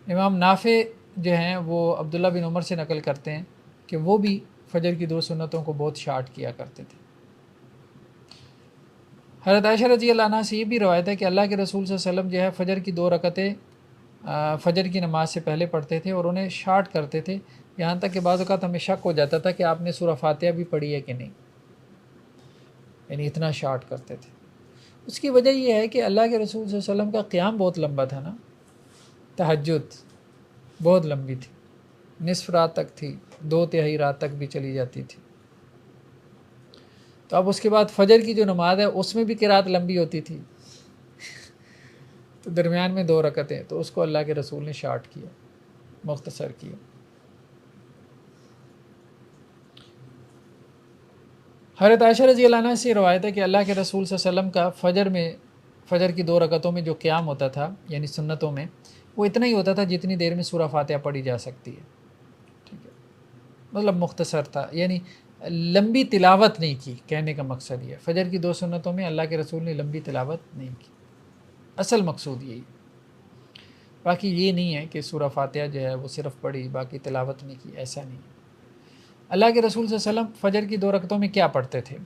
امام نافع جو ہیں وہ عبداللہ بن عمر سے نقل کرتے ہیں کہ وہ بھی فجر کی 2 سنتوں کو بہت شارٹ کیا کرتے تھے۔ حضرت عائشہ رضی اللہ عنہ سے یہ بھی روایت ہے کہ اللہ کے رسول صلی اللہ علیہ وسلم جو ہے فجر کی 2 رکعتیں فجر کی نماز سے پہلے پڑھتے تھے اور انہیں شارٹ کرتے تھے، یہاں تک کہ بعض اوقات ہمیں شک ہو جاتا تھا کہ آپ نے سورہ فاتحہ بھی پڑھی ہے کہ نہیں، یعنی اتنا شارٹ کرتے تھے۔ اس کی وجہ یہ ہے کہ اللہ کے رسول صلی اللہ علیہ وسلم کا قیام بہت لمبا تھا نا، تہجد بہت لمبی تھی، نصف رات تک تھی، 2/3 رات تک بھی چلی جاتی تھی۔ تو اب اس کے بعد فجر کی جو نماز ہے اس میں بھی قرات لمبی ہوتی تھی، تو درمیان میں 2 رکعتیں، تو اس کو اللہ کے رسول نے شارٹ کیا، مختصر کیا۔ حضرت عائشہ رضی اللہ عنہ سے روایت ہے کہ اللہ کے رسول صلی اللہ علیہ وسلم کا فجر کی 2 رکعتوں میں جو قیام ہوتا تھا یعنی سنتوں میں، وہ اتنا ہی ہوتا تھا جتنی دیر میں سورہ فاتحہ پڑھی جا سکتی ہے، ٹھیک ہے، مطلب مختصر تھا، یعنی لمبی تلاوت نہیں کی، کہنے کا مقصد یہ ہے فجر کی 2 سنتوں میں اللہ کے رسول نے لمبی تلاوت نہیں کی، اصل مقصود یہی، باقی یہ نہیں ہے کہ سورہ فاتحہ جو ہے وہ صرف پڑھی باقی تلاوت نہیں کی، ایسا نہیں ہے۔ اللہ کے رسول صلی اللہ علیہ وسلم فجر کی 2 رکعتوں میں کیا پڑھتے تھے؟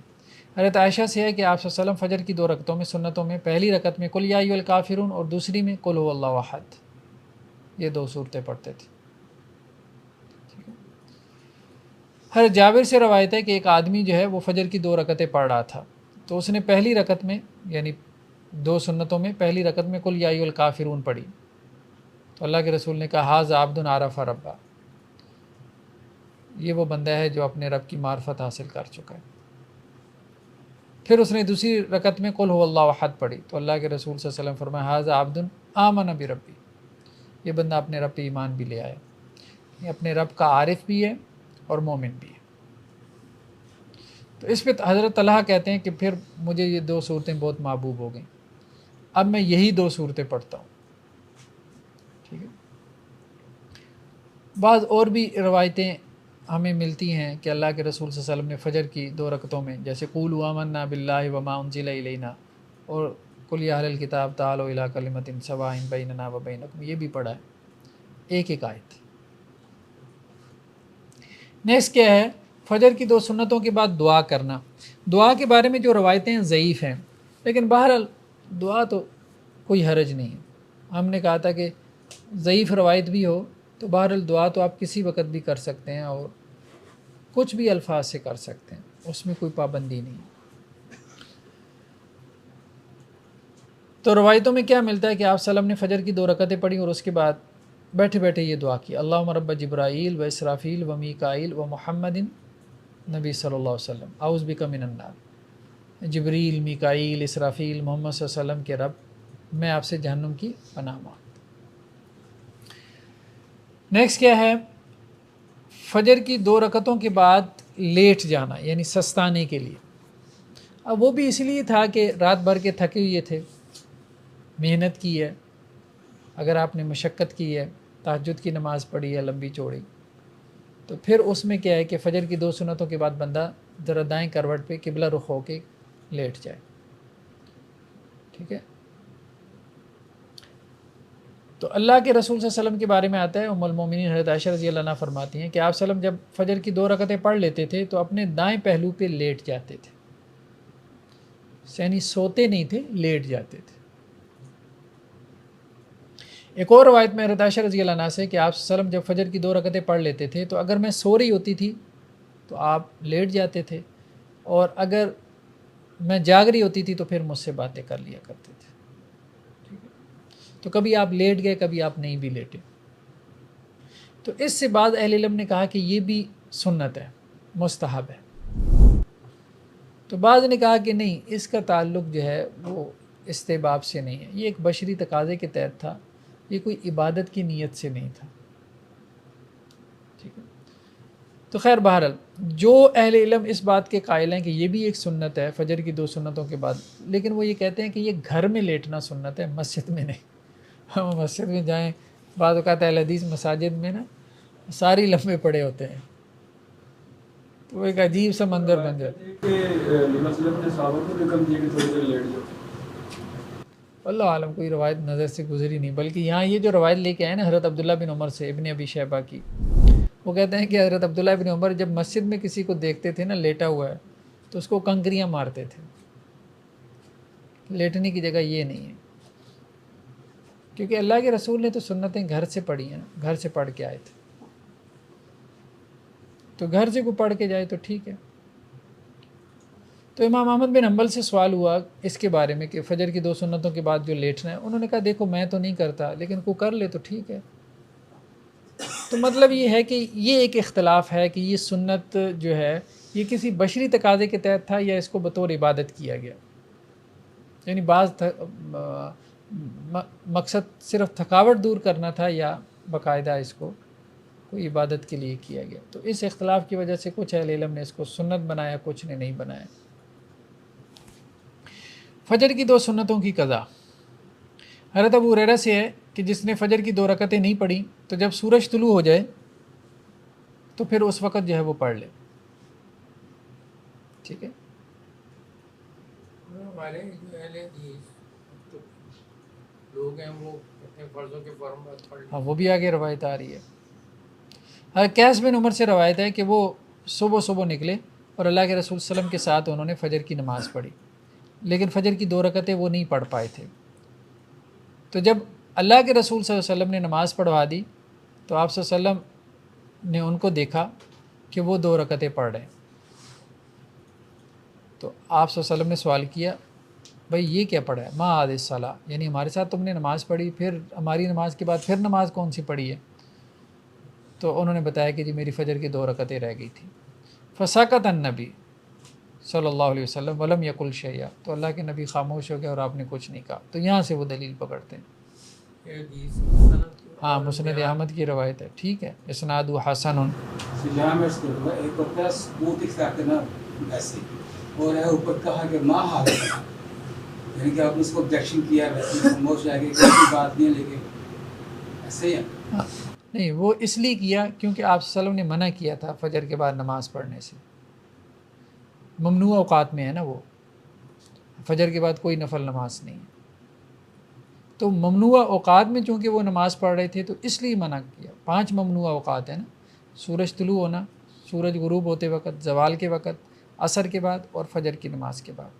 حضرت عائشہ سے ہے کہ آپ صلی اللہ علیہ وسلم فجر کی 2 رکعتوں میں سنتوں میں پہلی رکعت میں قل یا ایھا الکافرون اور دوسری میں قل ھو اللہ احد، یہ 2 صورتیں پڑھتے تھے۔ حضرت جابر سے روایت ہے کہ ایک آدمی جو ہے وہ فجر کی 2 رکعتیں پڑھ رہا تھا، تو اس نے پہلی رکعت میں یعنی 2 سنتوں میں پہلی رکعت میں قل یا ایھا الکافرون پڑھی، تو اللہ کے رسول نے کہا ھذا عبد عرف ربہ، یہ وہ بندہ ہے جو اپنے رب کی معرفت حاصل کر چکا ہے۔ پھر اس نے دوسری رکعت میں قل ھو اللہ احد پڑھی، تو اللہ کے رسول صلی اللہ علیہ وسلم فرمایا ھذا عبد آمن بربی، یہ بندہ اپنے رب پہ ایمان بھی لے آیا، یہ اپنے رب کا عارف بھی ہے اور مومن بھی ہے۔ تو اس پہ حضرت طلحہ کہتے ہیں کہ پھر مجھے یہ 2 صورتیں بہت محبوب ہو گئیں، اب میں یہی 2 صورتیں پڑھتا ہوں، ٹھیک ہے۔ بعض اور بھی روایتیں ہمیں ملتی ہیں کہ اللہ کے رسول صلی اللہ علیہ وسلم نے فجر کی 2 رکعتوں میں جیسے قولوا آمنا باللہ وما انزل الینا اور قل یا اہل الکتاب تعالوا الی کلمۃ سواء بیننا وبینکم، یہ بھی پڑھا ہے، ایک آیت۔ نیکسٹ کیا ہے؟ فجر کی 2 سنتوں کے بعد دعا کرنا۔ دعا کے بارے میں جو روایتیں ضعیف ہیں، لیکن بہرحال دعا تو کوئی حرج نہیں ہے۔ ہم نے کہا تھا کہ ضعیف روایت بھی ہو تو بہرحال دعا تو آپ کسی وقت بھی کر سکتے ہیں اور کچھ بھی الفاظ سے کر سکتے ہیں، اس میں کوئی پابندی نہیں۔ تو روایتوں میں کیا ملتا ہے کہ آپ صلی اللہ علیہ وسلم نے فجر کی 2 رکعتیں پڑھی اور اس کے بعد بیٹھے بیٹھے یہ دعا کی، اللہم رب جبرائیل و اسرافیل و میکائیل و محمد نبی صلی اللہ علیہ وسلم اعوذ بک من النار، جبریل، میکائیل، اسرافیل، محمد صلی اللہ علیہ وسلم کے رب، میں آپ سے جہنم کی پناہ مانگتا۔ نیکسٹ کیا ہے؟ فجر کی 2 رکعتوں کے بعد لیٹ جانا، یعنی سستانے کے لیے۔ اب وہ بھی اس لیے تھا کہ رات بھر کے تھکے ہوئے تھے، محنت کی ہے، اگر آپ نے مشقت کی ہے، تہجد کی نماز پڑھی ہے لمبی چوڑی، تو پھر اس میں کیا ہے کہ فجر کی 2 سنتوں کے بعد بندہ ذرا دائیں کروٹ پہ قبلہ رخ ہو کے لیٹ جائے، ٹھیک ہے۔ تو اللہ کے رسول صلی اللہ علیہ وسلم کے بارے میں آتا ہے، ام المومنین حضرت عائشہ رضی اللہ عنہ فرماتی ہیں کہ آپ صلی اللہ علیہ وسلم جب فجر کی 2 رکعتیں پڑھ لیتے تھے تو اپنے دائیں پہلو پہ لیٹ جاتے تھے، یعنی سوتے نہیں تھے، لیٹ جاتے تھے۔ ایک اور روایت میں حضرت عائشہ رضی اللہ عنہ سے کہ آپ صلی اللہ علیہ وسلم جب فجر کی 2 رکعتیں پڑھ لیتے تھے تو اگر میں سو رہی ہوتی تھی تو آپ لیٹ جاتے تھے، اور اگر میں جاگ رہی ہوتی تھی تو پھر مجھ سے باتیں کر لیا کرتے تھے، ٹھیک ہے۔ تو کبھی آپ لیٹ گئے، کبھی آپ نہیں بھی لیٹے۔ تو اس سے بعض اہل علم نے کہا کہ یہ بھی سنت ہے، مستحب ہے۔ تو بعض نے کہا کہ نہیں، اس کا تعلق جو ہے وہ استحباب سے نہیں ہے، یہ ایک بشری تقاضے کے تحت تھا، یہ کوئی عبادت کی نیت سے نہیں تھا، ٹھیک ہے۔ تو خیر بہرحال جو اہل علم اس بات کے قائل ہیں کہ یہ بھی ایک سنت ہے فجر کی 2 سنتوں کے بعد، لیکن وہ یہ کہتے ہیں کہ یہ گھر میں لیٹنا سنت ہے، مسجد میں نہیں۔ ہم مسجد میں جائیں، بعض اوقات اہل حدیث مساجد میں نا ساری لمبے پڑے ہوتے ہیں، تو ایک عجیب سا منظر بن جاتا ہے۔ اللہ عالم کوئی روایت نظر سے گزری نہیں، بلکہ یہاں یہ جو روایت لے کے آئے نا حضرت عبداللہ بن عمر سے، ابن ابی شیبہ کی، وہ کہتے ہیں کہ حضرت عبداللہ بن عمر جب مسجد میں کسی کو دیکھتے تھے نا لیٹا ہوا ہے تو اس کو کنکریاں مارتے تھے۔ لیٹنے کی جگہ یہ نہیں ہے، کیونکہ اللہ کے رسول نے تو سنتیں گھر سے پڑھی ہیں، گھر سے پڑھ کے آئے تھے، تو گھر سے کوئی پڑھ کے جائے تو ٹھیک ہے۔ تو امام احمد بن حنبل سے سوال ہوا اس کے بارے میں کہ فجر کی 2 سنتوں کے بعد جو لیٹنا ہے، انہوں نے کہا دیکھو میں تو نہیں کرتا، لیکن کوئی کر لے تو ٹھیک ہے۔ تو مطلب یہ ہے کہ یہ ایک اختلاف ہے کہ یہ سنت جو ہے یہ کسی بشری تقاضے کے تحت تھا یا اس کو بطور عبادت کیا گیا، یعنی بعض مقصد صرف تھکاوٹ دور کرنا تھا یا باقاعدہ اس کو کوئی عبادت کے لیے کیا گیا۔ تو اس اختلاف کی وجہ سے کچھ اہل علم نے اس کو سنت بنایا، کچھ نے نہیں بنایا۔ فجر کی 2 سنتوں کی قضا حضرت ابو ہریرہ سے ہے کہ جس نے فجر کی 2 رکعتیں نہیں پڑھی تو جب سورج طلوع ہو جائے تو پھر اس وقت جو ہے وہ پڑھ لے، ٹھیک ہے۔ ہمارے جو اہل حدیث تو لوگ ہیں وہ اپنے فرضوں کے فوراً بعد پڑھ ہاں وہ بھی آگے روایت آ رہی ہے۔ قیس بن عمر سے روایت ہے کہ وہ صبح نکلے اور اللہ کے رسول صلی اللہ علیہ وسلم کے ساتھ انہوں نے فجر کی نماز پڑھی، لیکن فجر کی 2 رکعتیں وہ نہیں پڑھ پائے تھے۔ تو جب اللہ کے رسول صلی اللہ علیہ وسلم نے نماز پڑھوا دی تو آپ صلی اللہ علیہ وسلم نے ان کو دیکھا کہ وہ 2 رکعتیں پڑھ رہے ہیں، تو آپ صلی اللہ علیہ وسلم نے سوال کیا بھائی یہ کیا پڑھا ہے؟ ما هذه الصلاۃ، یعنی ہمارے ساتھ تم نے نماز پڑھی، پھر ہماری نماز کے بعد پھر نماز کون سی پڑھی ہے؟ تو انہوں نے بتایا کہ جی میری فجر کی 2 رکعتیں رہ گئی تھیں۔ فسکت النبی صلی اللہ علیہ وسلم ولم یقل شیئا، تو اللہ کے نبی خاموش ہو گئے اور آپ نے کچھ نہیں کہا۔ تو یہاں سے وہ دلیل پکڑتے ہیں۔ یہ حدیث سند ہاں مسند احمد کی روایت ہے، ٹھیک ہے، اسناد حسن۔ جہاں میں اس کو ایک ہوتا ہے ثبوت اختیار کرنا ایسے، اور ہے اوپر کہا کہ ماں حال، یعنی کہ آپ نے اس کو objection کیا ویسے خاموش رہ گئے، کوئی بات نہیں ہے، لیکن ایسے ہی ہے۔ نہیں وہ اس لیے کیا کیونکہ آپ صلی اللہ علیہ وسلم نے منع کیا تھا فجر کے بعد نماز پڑھنے سے، ممنوع اوقات میں ہے نا، وہ فجر کے بعد کوئی نفل نماز نہیں ہے، تو ممنوع اوقات میں چونکہ وہ نماز پڑھ رہے تھے تو اس لیے منع کیا۔ 5 ممنوع اوقات ہیں نا، سورج طلوع ہونا، سورج غروب ہوتے وقت، زوال کے وقت، عصر کے بعد اور فجر کی نماز کے بعد۔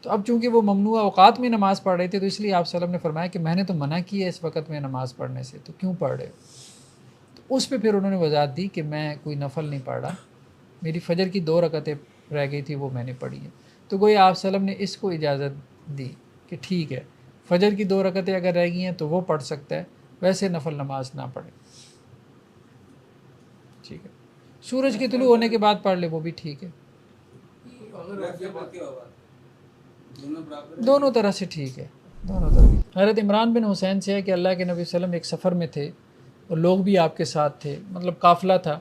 تو اب چونکہ وہ ممنوع اوقات میں نماز پڑھ رہے تھے تو اس لیے آپ صلی اللہ علیہ وسلم نے فرمایا کہ میں نے تو منع کیا ہے اس وقت میں نماز پڑھنے سے، تو کیوں پڑھ رہے ہو؟ تو اس پہ پھر انہوں نے وضاحت دی کہ میں کوئی نفل نہیں پڑھ رہا، میری فجر کی 2 رکعتیں رہ گئی تھی وہ میں نے پڑھی ہیں۔ تو گویا آپ صلی اللہ علیہ وسلم نے اس کو اجازت دی کہ ٹھیک ہے فجر کی 2 رکعتیں اگر رہ گئی ہیں تو وہ پڑھ سکتا ہے، ویسے نفل نماز نہ پڑھے، ٹھیک ہے. سورج کے طلوع ہونے کے بعد پڑھ لے وہ بھی ٹھیک ہے، دونوں طرح سے ٹھیک ہے، دونوں طرح. حضرت عمران بن حسین سے ہے کہ اللہ کے نبی صلی اللہ علیہ وسلم ایک سفر میں تھے اور لوگ بھی آپ کے ساتھ تھے، مطلب قافلہ تھا،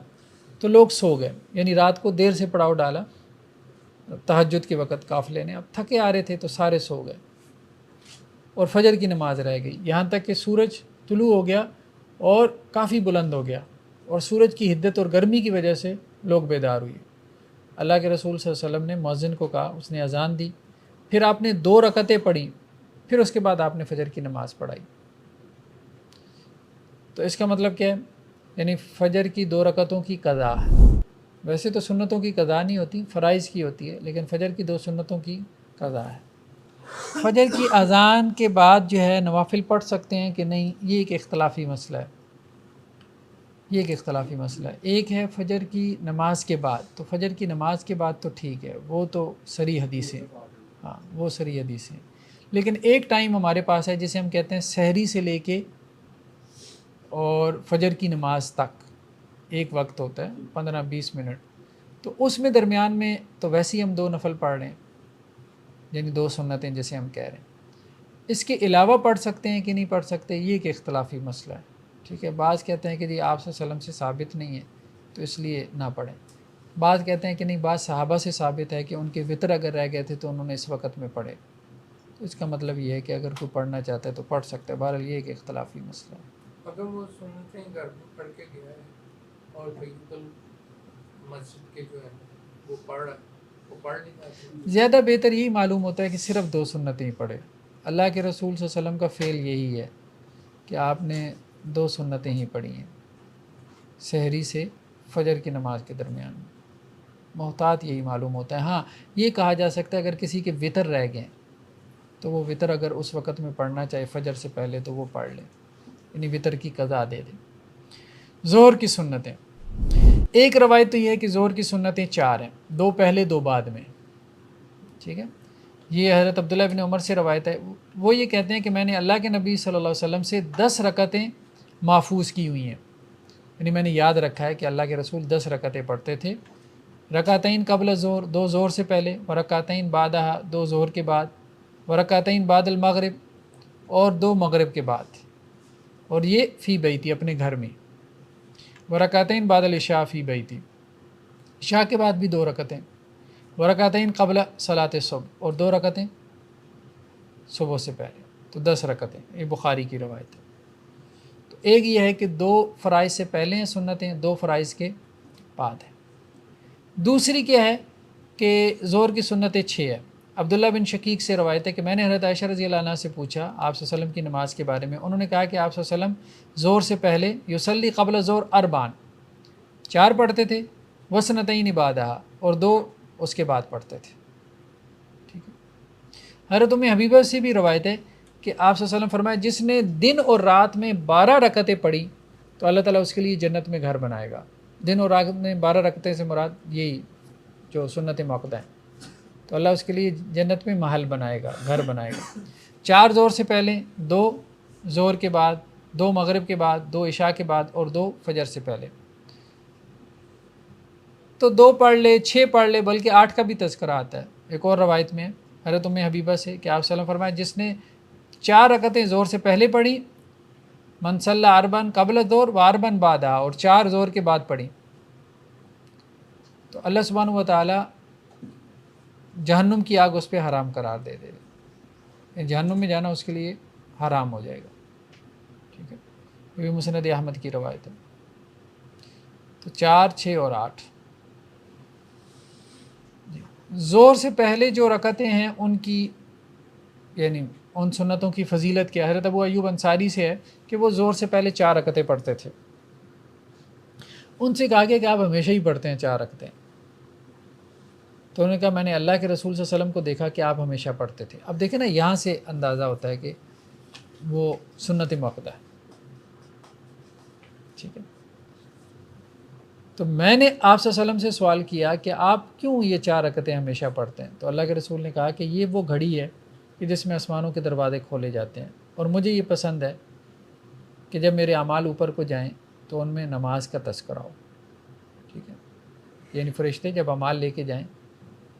تو لوگ سو گئے، یعنی رات کو دیر سے پڑاؤ ڈالا تہجد کے وقت قافلے نے، اب تھکے آ رہے تھے تو سارے سو گئے اور فجر کی نماز رہ گئی، یہاں تک کہ سورج طلوع ہو گیا اور کافی بلند ہو گیا، اور سورج کی حدت اور گرمی کی وجہ سے لوگ بیدار ہوئے. اللہ کے رسول صلی اللہ علیہ وسلم نے مؤذن کو کہا، اس نے اذان دی، پھر آپ نے 2 رکعتیں پڑھی، پھر اس کے بعد آپ نے فجر کی نماز پڑھائی. تو اس کا مطلب کیا ہے؟ یعنی فجر کی 2 رکعتوں کی قضا ہے. ویسے تو سنتوں کی قضا نہیں ہوتی، فرائض کی ہوتی ہے، لیکن فجر کی 2 سنتوں کی قضا ہے. فجر کی اذان کے بعد جو ہے نوافل پڑھ سکتے ہیں کہ نہیں، یہ ایک اختلافی مسئلہ ہے، یہ ایک اختلافی مسئلہ ہے. ایک ہے فجر کی نماز کے بعد، تو فجر کی نماز کے بعد تو ٹھیک ہے، وہ تو صریح حدیثیں، ہاں وہ صریح حدیثیں. لیکن ایک ٹائم ہمارے پاس ہے جسے ہم کہتے ہیں سحری سے لے کے اور فجر کی نماز تک ایک وقت ہوتا ہے 15-20 منٹ، تو اس میں درمیان میں تو ویسے ہی ہم 2 نفل پڑھ رہے ہیں، یعنی 2 سنتیں جیسے ہم کہہ رہے ہیں. اس کے علاوہ پڑھ سکتے ہیں کہ نہیں پڑھ سکتے، یہ ایک اختلافی مسئلہ ہے، ٹھیک ہے. بعض کہتے ہیں کہ جی آپ صلی اللہ علیہ وسلم سے ثابت نہیں ہے تو اس لیے نہ پڑھیں. بعض کہتے ہیں کہ نہیں، بعض صحابہ سے ثابت ہے کہ ان کے وطر اگر رہ گئے تھے تو انہوں نے اس وقت میں پڑھے. تو اس کا مطلب یہ ہے کہ اگر کوئی پڑھنا چاہتا ہے تو پڑھ سکتا ہے. بہرحال یہ ایک اختلافی مسئلہ ہے. اگر وہ سنتیں گھر میں پڑھ کے گیا ہے اور بالکل مسجد کے جو ہے وہ پڑھ رہا ہے، وہ پڑھ نہیں جاتے، زیادہ بہتر یہی معلوم ہوتا ہے کہ صرف 2 سنتیں ہی پڑھے. اللہ کے رسول صلی اللہ علیہ وسلم کا فعل یہی ہے کہ آپ نے 2 سنتیں ہی پڑھی ہیں سحری سے فجر کی نماز کے درمیان میں. محتاط یہی معلوم ہوتا ہے. ہاں یہ کہا جا سکتا ہے اگر کسی کے وطر رہ گئے تو وہ وطر اگر اس وقت میں پڑھنا چاہے فجر سے پہلے تو وہ پڑھ لے، یعنی وطر کی قضا دے دے. ظہر کی سنتیں، ایک روایت تو یہ ہے کہ ظہر کی سنتیں 4 ہیں، 2 پہلے 2 بعد میں، ٹھیک ہے. یہ حضرت عبداللہ بن عمر سے روایت ہے، وہ یہ کہتے ہیں کہ میں نے اللہ کے نبی صلی اللہ علیہ وسلم سے 10 رکعتیں محفوظ کی ہوئی ہیں، یعنی میں نے یاد رکھا ہے کہ اللہ کے رسول 10 رکعتیں پڑھتے تھے. رکعتین قبل ظہر، 2 ظہر سے پہلے، ورکعتین بعدہا، 2 ظہر کے بعد، ورکعتین بعد المغرب، اور 2 مغرب کے بعد، اور یہ فی بیتی اپنے گھر میں. ورکعتین بعد العشاء فی بیتی، عشاء کے بعد بھی 2 رکعتیں. ورکعتین قبل صلاۃ الصبح، اور 2 رکعتیں صبح سے پہلے، تو 10 رکعتیں. یہ بخاری کی روایت ہے. تو ایک یہ ہے کہ 2 فرائض سے پہلے ہیں سنتیں، 2 فرائض کے بعد ہیں. دوسری کیا ہے کہ ظہر کی سنتیں 6 ہیں. عبداللہ بن شقیق سے روایت ہے کہ میں نے حضرت عائشہ رضی اللہ عنہ سے پوچھا آپ صلی اللہ علیہ وسلم کی نماز کے بارے میں. انہوں نے کہا کہ آپ صلی اللہ علیہ وسلم ظہر سے پہلے یصلی قبل ظہر اربعن، 4 پڑھتے تھے، وسنتین بعدہا، اور 2 اس کے بعد پڑھتے تھے. ٹھیک ہے. حضرت ام حبیبہ سے بھی روایت ہے کہ آپ صلی اللہ علیہ وسلم فرمایا جس نے دن اور رات میں 12 رکعتیں پڑھی تو اللہ تعالیٰ اس کے لیے جنت میں گھر بنائے گا. دن اور رات میں 12 رکعتیں سے مراد یہی جو سنت موقدہ ہیں، تو اللہ اس کے لیے جنت میں محل بنائے گا، گھر بنائے گا. 4 ظہر سے پہلے، 2 ظہر کے بعد، 2 مغرب کے بعد، 2 عشاء کے بعد، اور 2 فجر سے پہلے. تو 2 پڑھ لے، 6 پڑھ لے، بلکہ 8 کا بھی تذکرہ آتا ہے. ایک اور روایت میں حضرت ام حبیبہ سے کہ آپ صلی اللہ علیہ وسلم فرمایا جس نے 4 رکعتیں ظہر سے پہلے پڑھی، من صلی اربعن قبل ظہر و اربعن بعدہا، اور 4 ظہر کے بعد پڑھی، تو اللہ سبحانہ و تعالیٰ جہنم کی آگ اس پہ حرام قرار دے دے، جہنم میں جانا اس کے لیے حرام ہو جائے گا. ٹھیک ہے. یہ بھی مسند احمد کی روایت ہے. تو 4، 6 اور 8. ظہر سے پہلے جو رکعتیں ہیں ان کی، یعنی ان سنتوں کی فضیلت کیا؟ حضرت ابو ایوب انصاری سے ہے کہ وہ ظہر سے پہلے 4 رکعتیں پڑھتے تھے. ان سے کہا گیا کہ آپ ہمیشہ ہی پڑھتے ہیں 4 رکعتیں، تو انہوں نے کہا میں نے اللہ کے رسول صلی اللہ علیہ وسلم کو دیکھا کہ آپ ہمیشہ پڑھتے تھے. اب دیکھیں نا، یہاں سے اندازہ ہوتا ہے کہ وہ سنت موقدہ ہے. ٹھیک ہے. تو میں نے آپ صلی اللہ علیہ وسلم سے سوال کیا کہ آپ کیوں یہ 4 رکعتیں ہمیشہ پڑھتے ہیں؟ تو اللہ کے رسول نے کہا کہ یہ وہ گھڑی ہے کہ جس میں آسمانوں کے دروازے کھولے جاتے ہیں، اور مجھے یہ پسند ہے کہ جب میرے اعمال اوپر کو جائیں تو ان میں نماز کا تذکرہ ہو، ٹھیک ہے، یعنی فرشتے جب اعمال لے کے جائیں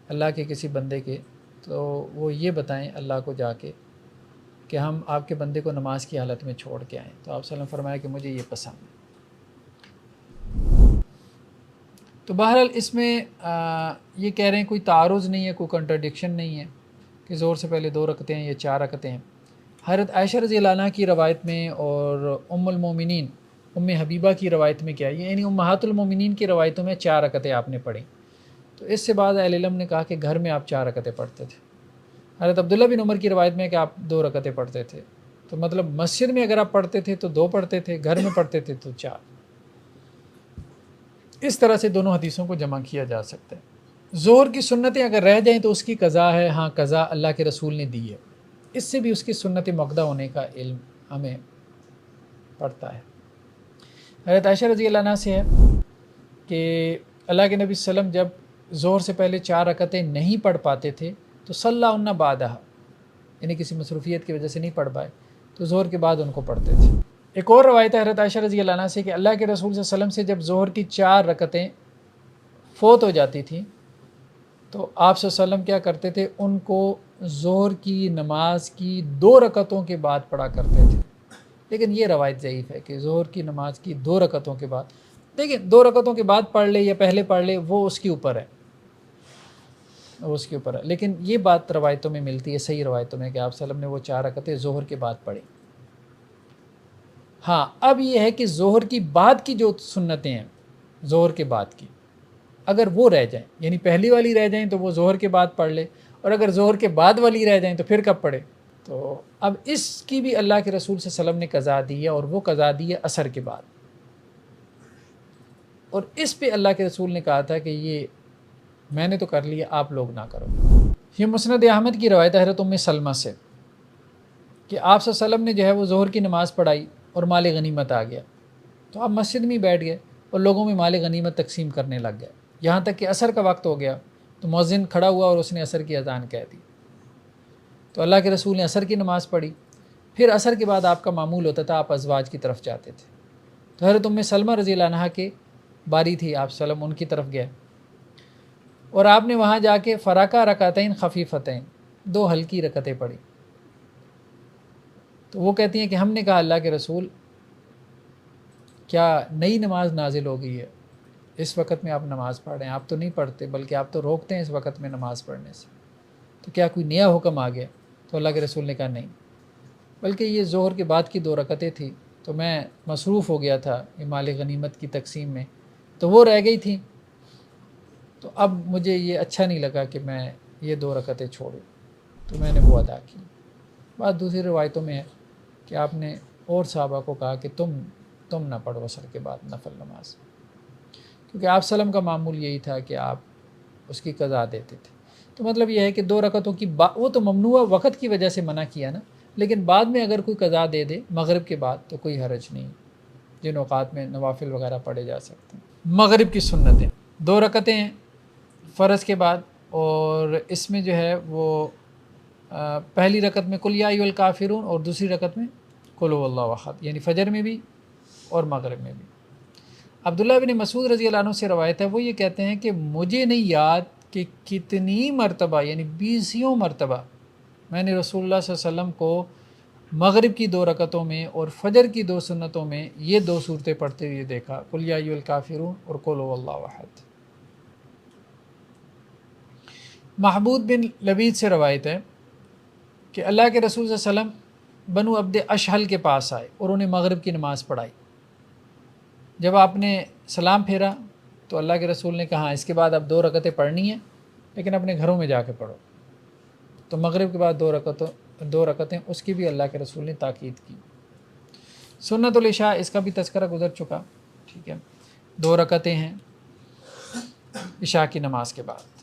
اللہ کے کسی بندے کے، تو وہ یہ بتائیں اللہ کو جا کے کہ ہم آپ کے بندے کو نماز کی حالت میں چھوڑ کے آئیں، تو آپ صلی اللہ علیہ وسلم فرمایا کہ مجھے یہ پسند ہے۔ تو بہرحال اس میں یہ کہہ رہے ہیں کوئی تعارض نہیں ہے، کوئی کنٹرڈکشن نہیں ہے کہ ظہر سے پہلے 2 رکعتیں ہیں یا 4 رکعتیں ہیں۔ حضرت عائشہ رضی اللہ عنہ کی روایت میں اور ام المومنین ام حبیبہ کی روایت میں کیا ہے، یعنی امہات المومنین کی روایتوں میں 4 رکعتیں آپ نے پڑھی، تو اس سے بعد اہل علم نے کہا کہ گھر میں آپ 4 رکعتیں پڑھتے تھے۔ حضرت عبداللہ بن عمر کی روایت میں کہ آپ 2 رکعتیں پڑھتے تھے، تو مطلب مسجد میں اگر آپ پڑھتے تھے تو 2 پڑھتے تھے، گھر میں پڑھتے تھے تو 4۔ اس طرح سے دونوں حدیثوں کو جمع کیا جا سکتا ہے۔ ظہر کی سنتیں اگر رہ جائیں تو اس کی قضا ہے، ہاں قضا اللہ کے رسول نے دی ہے، اس سے بھی اس کی سنت مقدہ ہونے کا علم ہمیں پڑتا ہے۔ حضرت عائشہ رضی اللہ عنہ سے ہے کہ اللہ کے نبی صلی اللہ علیہ وسلم جب ظہر سے پہلے 4 رکعتیں نہیں پڑھ پاتے تھے تو صلی اللہ بعدہ، یعنی کسی مصروفیت کی وجہ سے نہیں پڑھ پائے تو ظہر کے بعد ان کو پڑھتے تھے۔ ایک اور روایت ہے حضرت عائشہ رضی اللہ عنہ سے کہ اللہ کے رسول صلی اللہ علیہ وسلم سے جب ظہر کی 4 رکعتیں فوت ہو جاتی تھیں تو آپ صلی اللہ علیہ وسلم کیا کرتے تھے، ان کو ظہر کی نماز کی 2 رکعتوں کے بعد پڑھا کرتے تھے، لیکن یہ روایت ضعیف ہے کہ ظہر کی نماز کی 2 رکعتوں کے بعد، دیکھیں 2 رکعتوں کے بعد پڑھ لے یا پہلے پڑھ لے وہ اس کے اوپر ہے، وہ اس کے اوپر ہے، لیکن یہ بات روایتوں میں ملتی ہے، صحیح روایتوں میں، کہ آپ صلی اللہ علیہ وسلم نے وہ 4 رکعتیں ظہر کے بعد پڑھی۔ ہاں اب یہ ہے کہ ظہر کی بعد کی جو سنتیں ہیں، ظہر کے بعد کی اگر وہ رہ جائیں، یعنی پہلی والی رہ جائیں تو وہ ظہر کے بعد پڑھ لے، اور اگر ظہر کے بعد والی رہ جائیں تو پھر کب پڑھے؟ تو اب اس کی بھی اللہ کے رسول صلی اللہ علیہ وسلم نے قضا دی ہے، اور وہ قضا دی ہے عصر کے بعد، اور اس پہ اللہ کے رسول نے کہا تھا کہ یہ میں نے تو کر لیا، آپ لوگ نہ کرو۔ یہ مسند احمد کی روایت ہے حضرت ام سلمہ سے کہ آپ صلی اللہ علیہ وسلم نے جو ہے وہ ظہر کی نماز پڑھائی اور مال غنیمت آ گیا، تو آپ مسجد میں ہی بیٹھ گئے اور لوگوں میں مال غنیمت تقسیم کرنے لگ گئے، یہاں تک کہ عصر کا وقت ہو گیا تو مؤذن کھڑا ہوا اور اس نے عصر کی اذان کہہ دی، تو اللہ کے رسول نے عصر کی نماز پڑھی، پھر عصر کے بعد آپ کا معمول ہوتا تھا آپ ازواج کی طرف جاتے تھے، تو حضرت ام سلمہ رضی اللہ عنہ کے باری تھی، آپ صلی اللہ علیہ وسلم ان کی طرف گئے اور آپ نے وہاں جا کے فراقہ رکعتین خفیفتین 2 ہلکی رکعتیں پڑھی، تو وہ کہتی ہیں کہ ہم نے کہا اللہ کے رسول کیا نئی نماز نازل ہو گئی ہے، اس وقت میں آپ نماز پڑھ رہے ہیں، آپ تو نہیں پڑھتے بلکہ آپ تو روکتے ہیں اس وقت میں نماز پڑھنے سے، تو کیا کوئی نیا حکم آ گیا؟ تو اللہ کے رسول نے کہا نہیں، بلکہ یہ ظہر کے بعد کی 2 رکعتیں تھیں تو میں مصروف ہو گیا تھا مال غنیمت کی تقسیم میں، تو وہ رہ گئی تھیں، تو اب مجھے یہ اچھا نہیں لگا کہ میں یہ 2 رکعتیں چھوڑوں، تو میں نے وہ ادا کی۔ بات دوسری روایتوں میں ہے کہ آپ نے اور صحابہ کو کہا کہ تم نہ پڑھو عصر کے بعد نفل نماز، کیونکہ آپ وسلم کا معمول یہی تھا کہ آپ اس کی قضا دیتے تھے، تو مطلب یہ ہے کہ 2 رکعتوں کی وہ تو ممنوع وقت کی وجہ سے منع کیا نا، لیکن بعد میں اگر کوئی قضا دے دے مغرب کے بعد تو کوئی حرج نہیں، جن اوقات میں نوافل وغیرہ پڑھے جا سکتے ہیں۔ مغرب کی سنتیں 2 رکعتیں ہیں فرض کے بعد، اور اس میں جو ہے وہ پہلی رکعت میں قل یا ایھا الکافرون اور دوسری رکعت میں قل ھو اللہ احد، یعنی فجر میں بھی اور مغرب میں بھی۔ عبداللہ بن مسعود رضی اللہ عنہ سے روایت ہے، وہ یہ کہتے ہیں کہ مجھے نہیں یاد کہ کتنی مرتبہ، یعنی 20 مرتبہ میں نے رسول اللہ صلی اللہ علیہ وسلم کو مغرب کی 2 رکعتوں میں اور فجر کی 2 سنتوں میں یہ 2 صورتیں پڑھتے ہوئے دیکھا، قل یا ایھا الکافرون اور قل ھو اللہ احد۔ محمود بن لبید سے روایت ہے کہ اللہ کے رسول صلی اللہ علیہ وسلم بنو عبد اشہل کے پاس آئے اور انہیں مغرب کی نماز پڑھائی، جب آپ نے سلام پھیرا تو اللہ کے رسول نے کہا اس کے بعد اب 2 رکعتیں پڑھنی ہیں لیکن اپنے گھروں میں جا کے پڑھو، تو مغرب کے بعد 2 رکعتیں اس کی بھی اللہ کے رسول نے تاکید کی۔ سنت العشاء اس کا بھی تذکرہ گزر چکا، ٹھیک ہے، 2 رکعتیں ہیں عشاء کی نماز کے بعد۔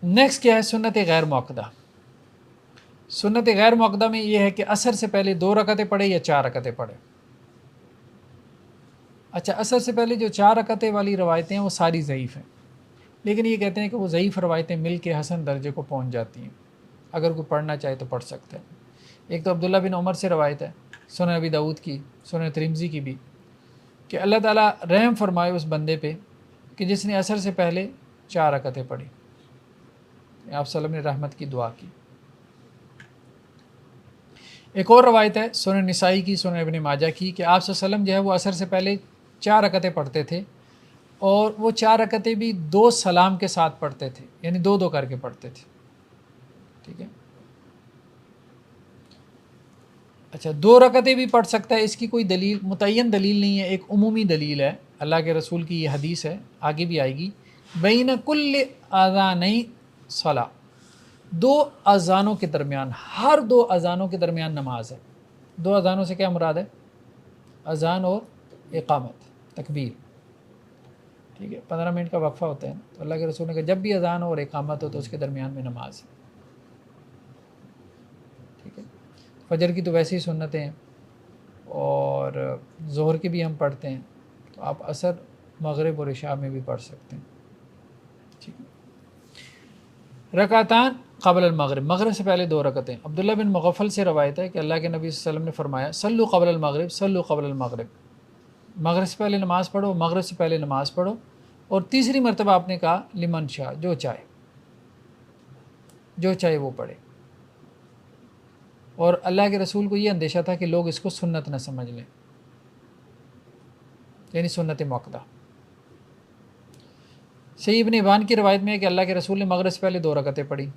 نیکسٹ کیا ہے؟ سنت غیر موقدہ۔ سنت غیر موقدہ میں یہ ہے کہ عصر سے پہلے 2 رکعتیں پڑھے یا 4 رکعتیں پڑھے۔ اچھا، عصر سے پہلے جو 4 رکعتیں والی روایتیں ہیں وہ ساری ضعیف ہیں، لیکن یہ کہتے ہیں کہ وہ ضعیف روایتیں مل کے حسن درجے کو پہنچ جاتی ہیں، اگر کوئی پڑھنا چاہے تو پڑھ سکتے ہیں۔ ایک تو عبداللہ بن عمر سے روایت ہے سنن ابی داؤد کی، سنن ترمذی کی بھی، کہ اللہ تعالیٰ رحم فرمائے اس بندے پہ کہ جس نے عصر سے پہلے 4 رکعتیں پڑھی. آپ صلی اللہ علیہ وسلم نے رحمت کی دعا کی. ایک اور روایت ہے سنن نسائی کی، سنن ابن ماجہ کی، کہ آپ صلی اللہ علیہ وسلم جو ہے وہ عصر سے پہلے 4 رکعتیں پڑھتے تھے، اور وہ 4 رکعتیں بھی 2 سلام کے ساتھ پڑھتے تھے، یعنی 2 کر کے پڑھتے تھے. ٹھیک ہے. اچھا 2 رکعتیں بھی پڑھ سکتا ہے، اس کی کوئی دلیل متعین دلیل نہیں ہے، ایک عمومی دلیل ہے. اللہ کے رسول کی یہ حدیث ہے، آگے بھی آئے گی. بین کل اذانین صلاۃ، 2 اذانوں کے درمیان، ہر 2 اذانوں کے درمیان نماز ہے. 2 اذانوں سے کیا مراد ہے؟ اذان اور اقامت، تکبیر. ٹھیک ہے. 15 منٹ کا وقفہ ہوتا ہے. تو اللہ کے رسول نے کہا جب بھی اذان اور اقامت ہو تو اس کے درمیان میں نماز ہے. ٹھیک ہے. فجر کی تو ویسے ہی سنتیں ہیں، اور ظہر کی بھی ہم پڑھتے ہیں، تو آپ عصر، مغرب اور عشاء میں بھی پڑھ سکتے ہیں. ٹھیک ہے. رکعتان قبل المغرب، مغرب سے پہلے 2 رکعتیں. عبداللہ بن مغفل سے روایت ہے کہ اللہ کے نبی صلی اللہ علیہ وسلم نے فرمایا صلو قبل المغرب، صلو قبل المغرب، مغرب سے پہلے نماز پڑھو، مغرب سے پہلے نماز پڑھو. اور تیسری مرتبہ آپ نے کہا لمن شاء، جو چاہے، جو چاہے وہ پڑھے. اور اللہ کے رسول کو یہ اندیشہ تھا کہ لوگ اس کو سنت نہ سمجھ لیں، یعنی سنت موقدہ. صحیح ابن حبان کی روایت میں ہے کہ اللہ کے رسول نے مغرب سے پہلے 2 رکعتیں پڑھی.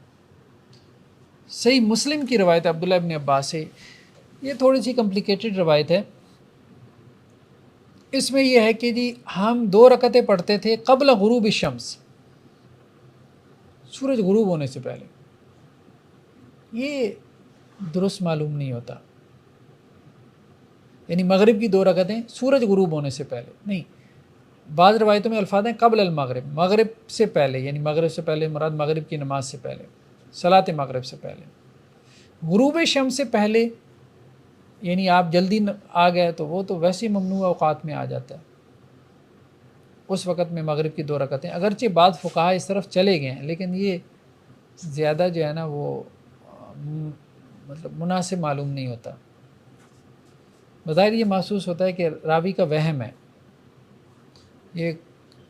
صحیح مسلم کی روایت ہے عبداللہ ابن عباس سے، یہ تھوڑی سی کمپلیکیٹڈ روایت ہے. اس میں یہ ہے کہ جی ہم 2 رکعتیں پڑھتے تھے قبل غروب الشمس، سورج غروب ہونے سے پہلے. یہ درست معلوم نہیں ہوتا، یعنی مغرب کی 2 رکعتیں سورج غروب ہونے سے پہلے نہیں. بعض روایتوں میں الفاظ ہیں قبل المغرب، مغرب سے پہلے، یعنی مغرب سے پہلے مراد مغرب کی نماز سے پہلے، صلاۃ مغرب سے پہلے. غروب شمس سے پہلے یعنی آپ جلدی آ گئے تو وہ تو ویسے ممنوع اوقات میں آ جاتا ہے. اس وقت میں مغرب کی 2 رکعتیں، اگرچہ بعض فقہا اس طرف چلے گئے ہیں، لیکن یہ زیادہ جو ہے نا وہ مطلب مناسب معلوم نہیں ہوتا. بظاہر یہ محسوس ہوتا ہے کہ راوی کا وہم ہے، یہ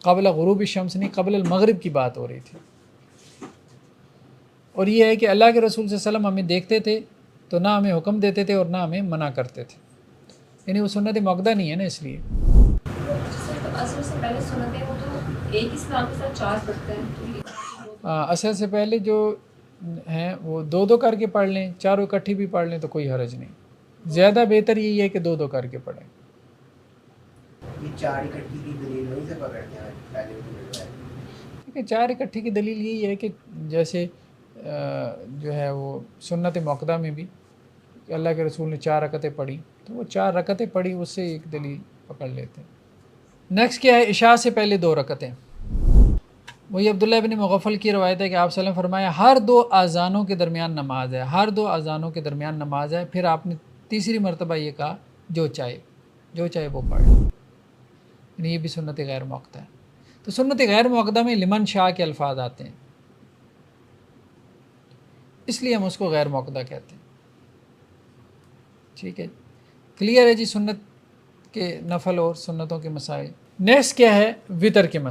قبل غروب الشمس نہیں، قبل المغرب کی بات ہو رہی تھی. اور یہ ہے کہ اللہ کے رسول صلی اللہ علیہ وسلم ہمیں دیکھتے تھے تو نہ ہمیں حکم دیتے تھے اور نہ ہمیں منع کرتے تھے، یعنی وہ سنت موقدہ نہیں ہے نا، اس لیے. عصر سے پہلے سنتیں وہ تو ایک ہی سلام کے ساتھ 4 پڑھتے ہیں. عصر سے پہلے جو ہیں وہ 2 کر کے پڑھ لیں، 4 اکٹھی بھی پڑھ لیں تو کوئی حرج نہیں. زیادہ بہتر یہی ہے کہ 2 کر کے پڑھیں. یہ 4 اکٹھی کی دلیل وہیں سے پکڑتے ہیں پہلے کیونکہ 4 اکٹھی کی دلیل یہی ہے کہ جیسے جو ہے وہ سنت موقدہ میں بھی کہ اللہ کے رسول نے 4 رکعتیں پڑھی، تو وہ 4 رکعتیں پڑھی، اس سے ایک دلیل پکڑ لیتے ہیں. نیکسٹ کیا ہے؟ عشاء سے پہلے 2 رکعتیں. وہی عبداللہ بن مغفل کی روایت ہے کہ آپ صلی اللہ علیہ وسلم فرمایا ہر 2 اذانوں کے درمیان نماز ہے، ہر 2 اذانوں کے درمیان نماز ہے. پھر آپ نے تیسری مرتبہ یہ کہا جو چاہے وہ پڑھ لے، یعنی یہ بھی سنت غیر موقدہ ہے. تو سنت غیر موقدہ میں لمن شاء کے الفاظ آتے ہیں، اس لیے ہم اس کو غیر موقدہ کہتے ہیں. ٹھیک ہے، کلیئر ہے جی سنت کے نفل اور سنتوں کے مسائل. نیکسٹ کیا ہے؟ وطر کے مسائل.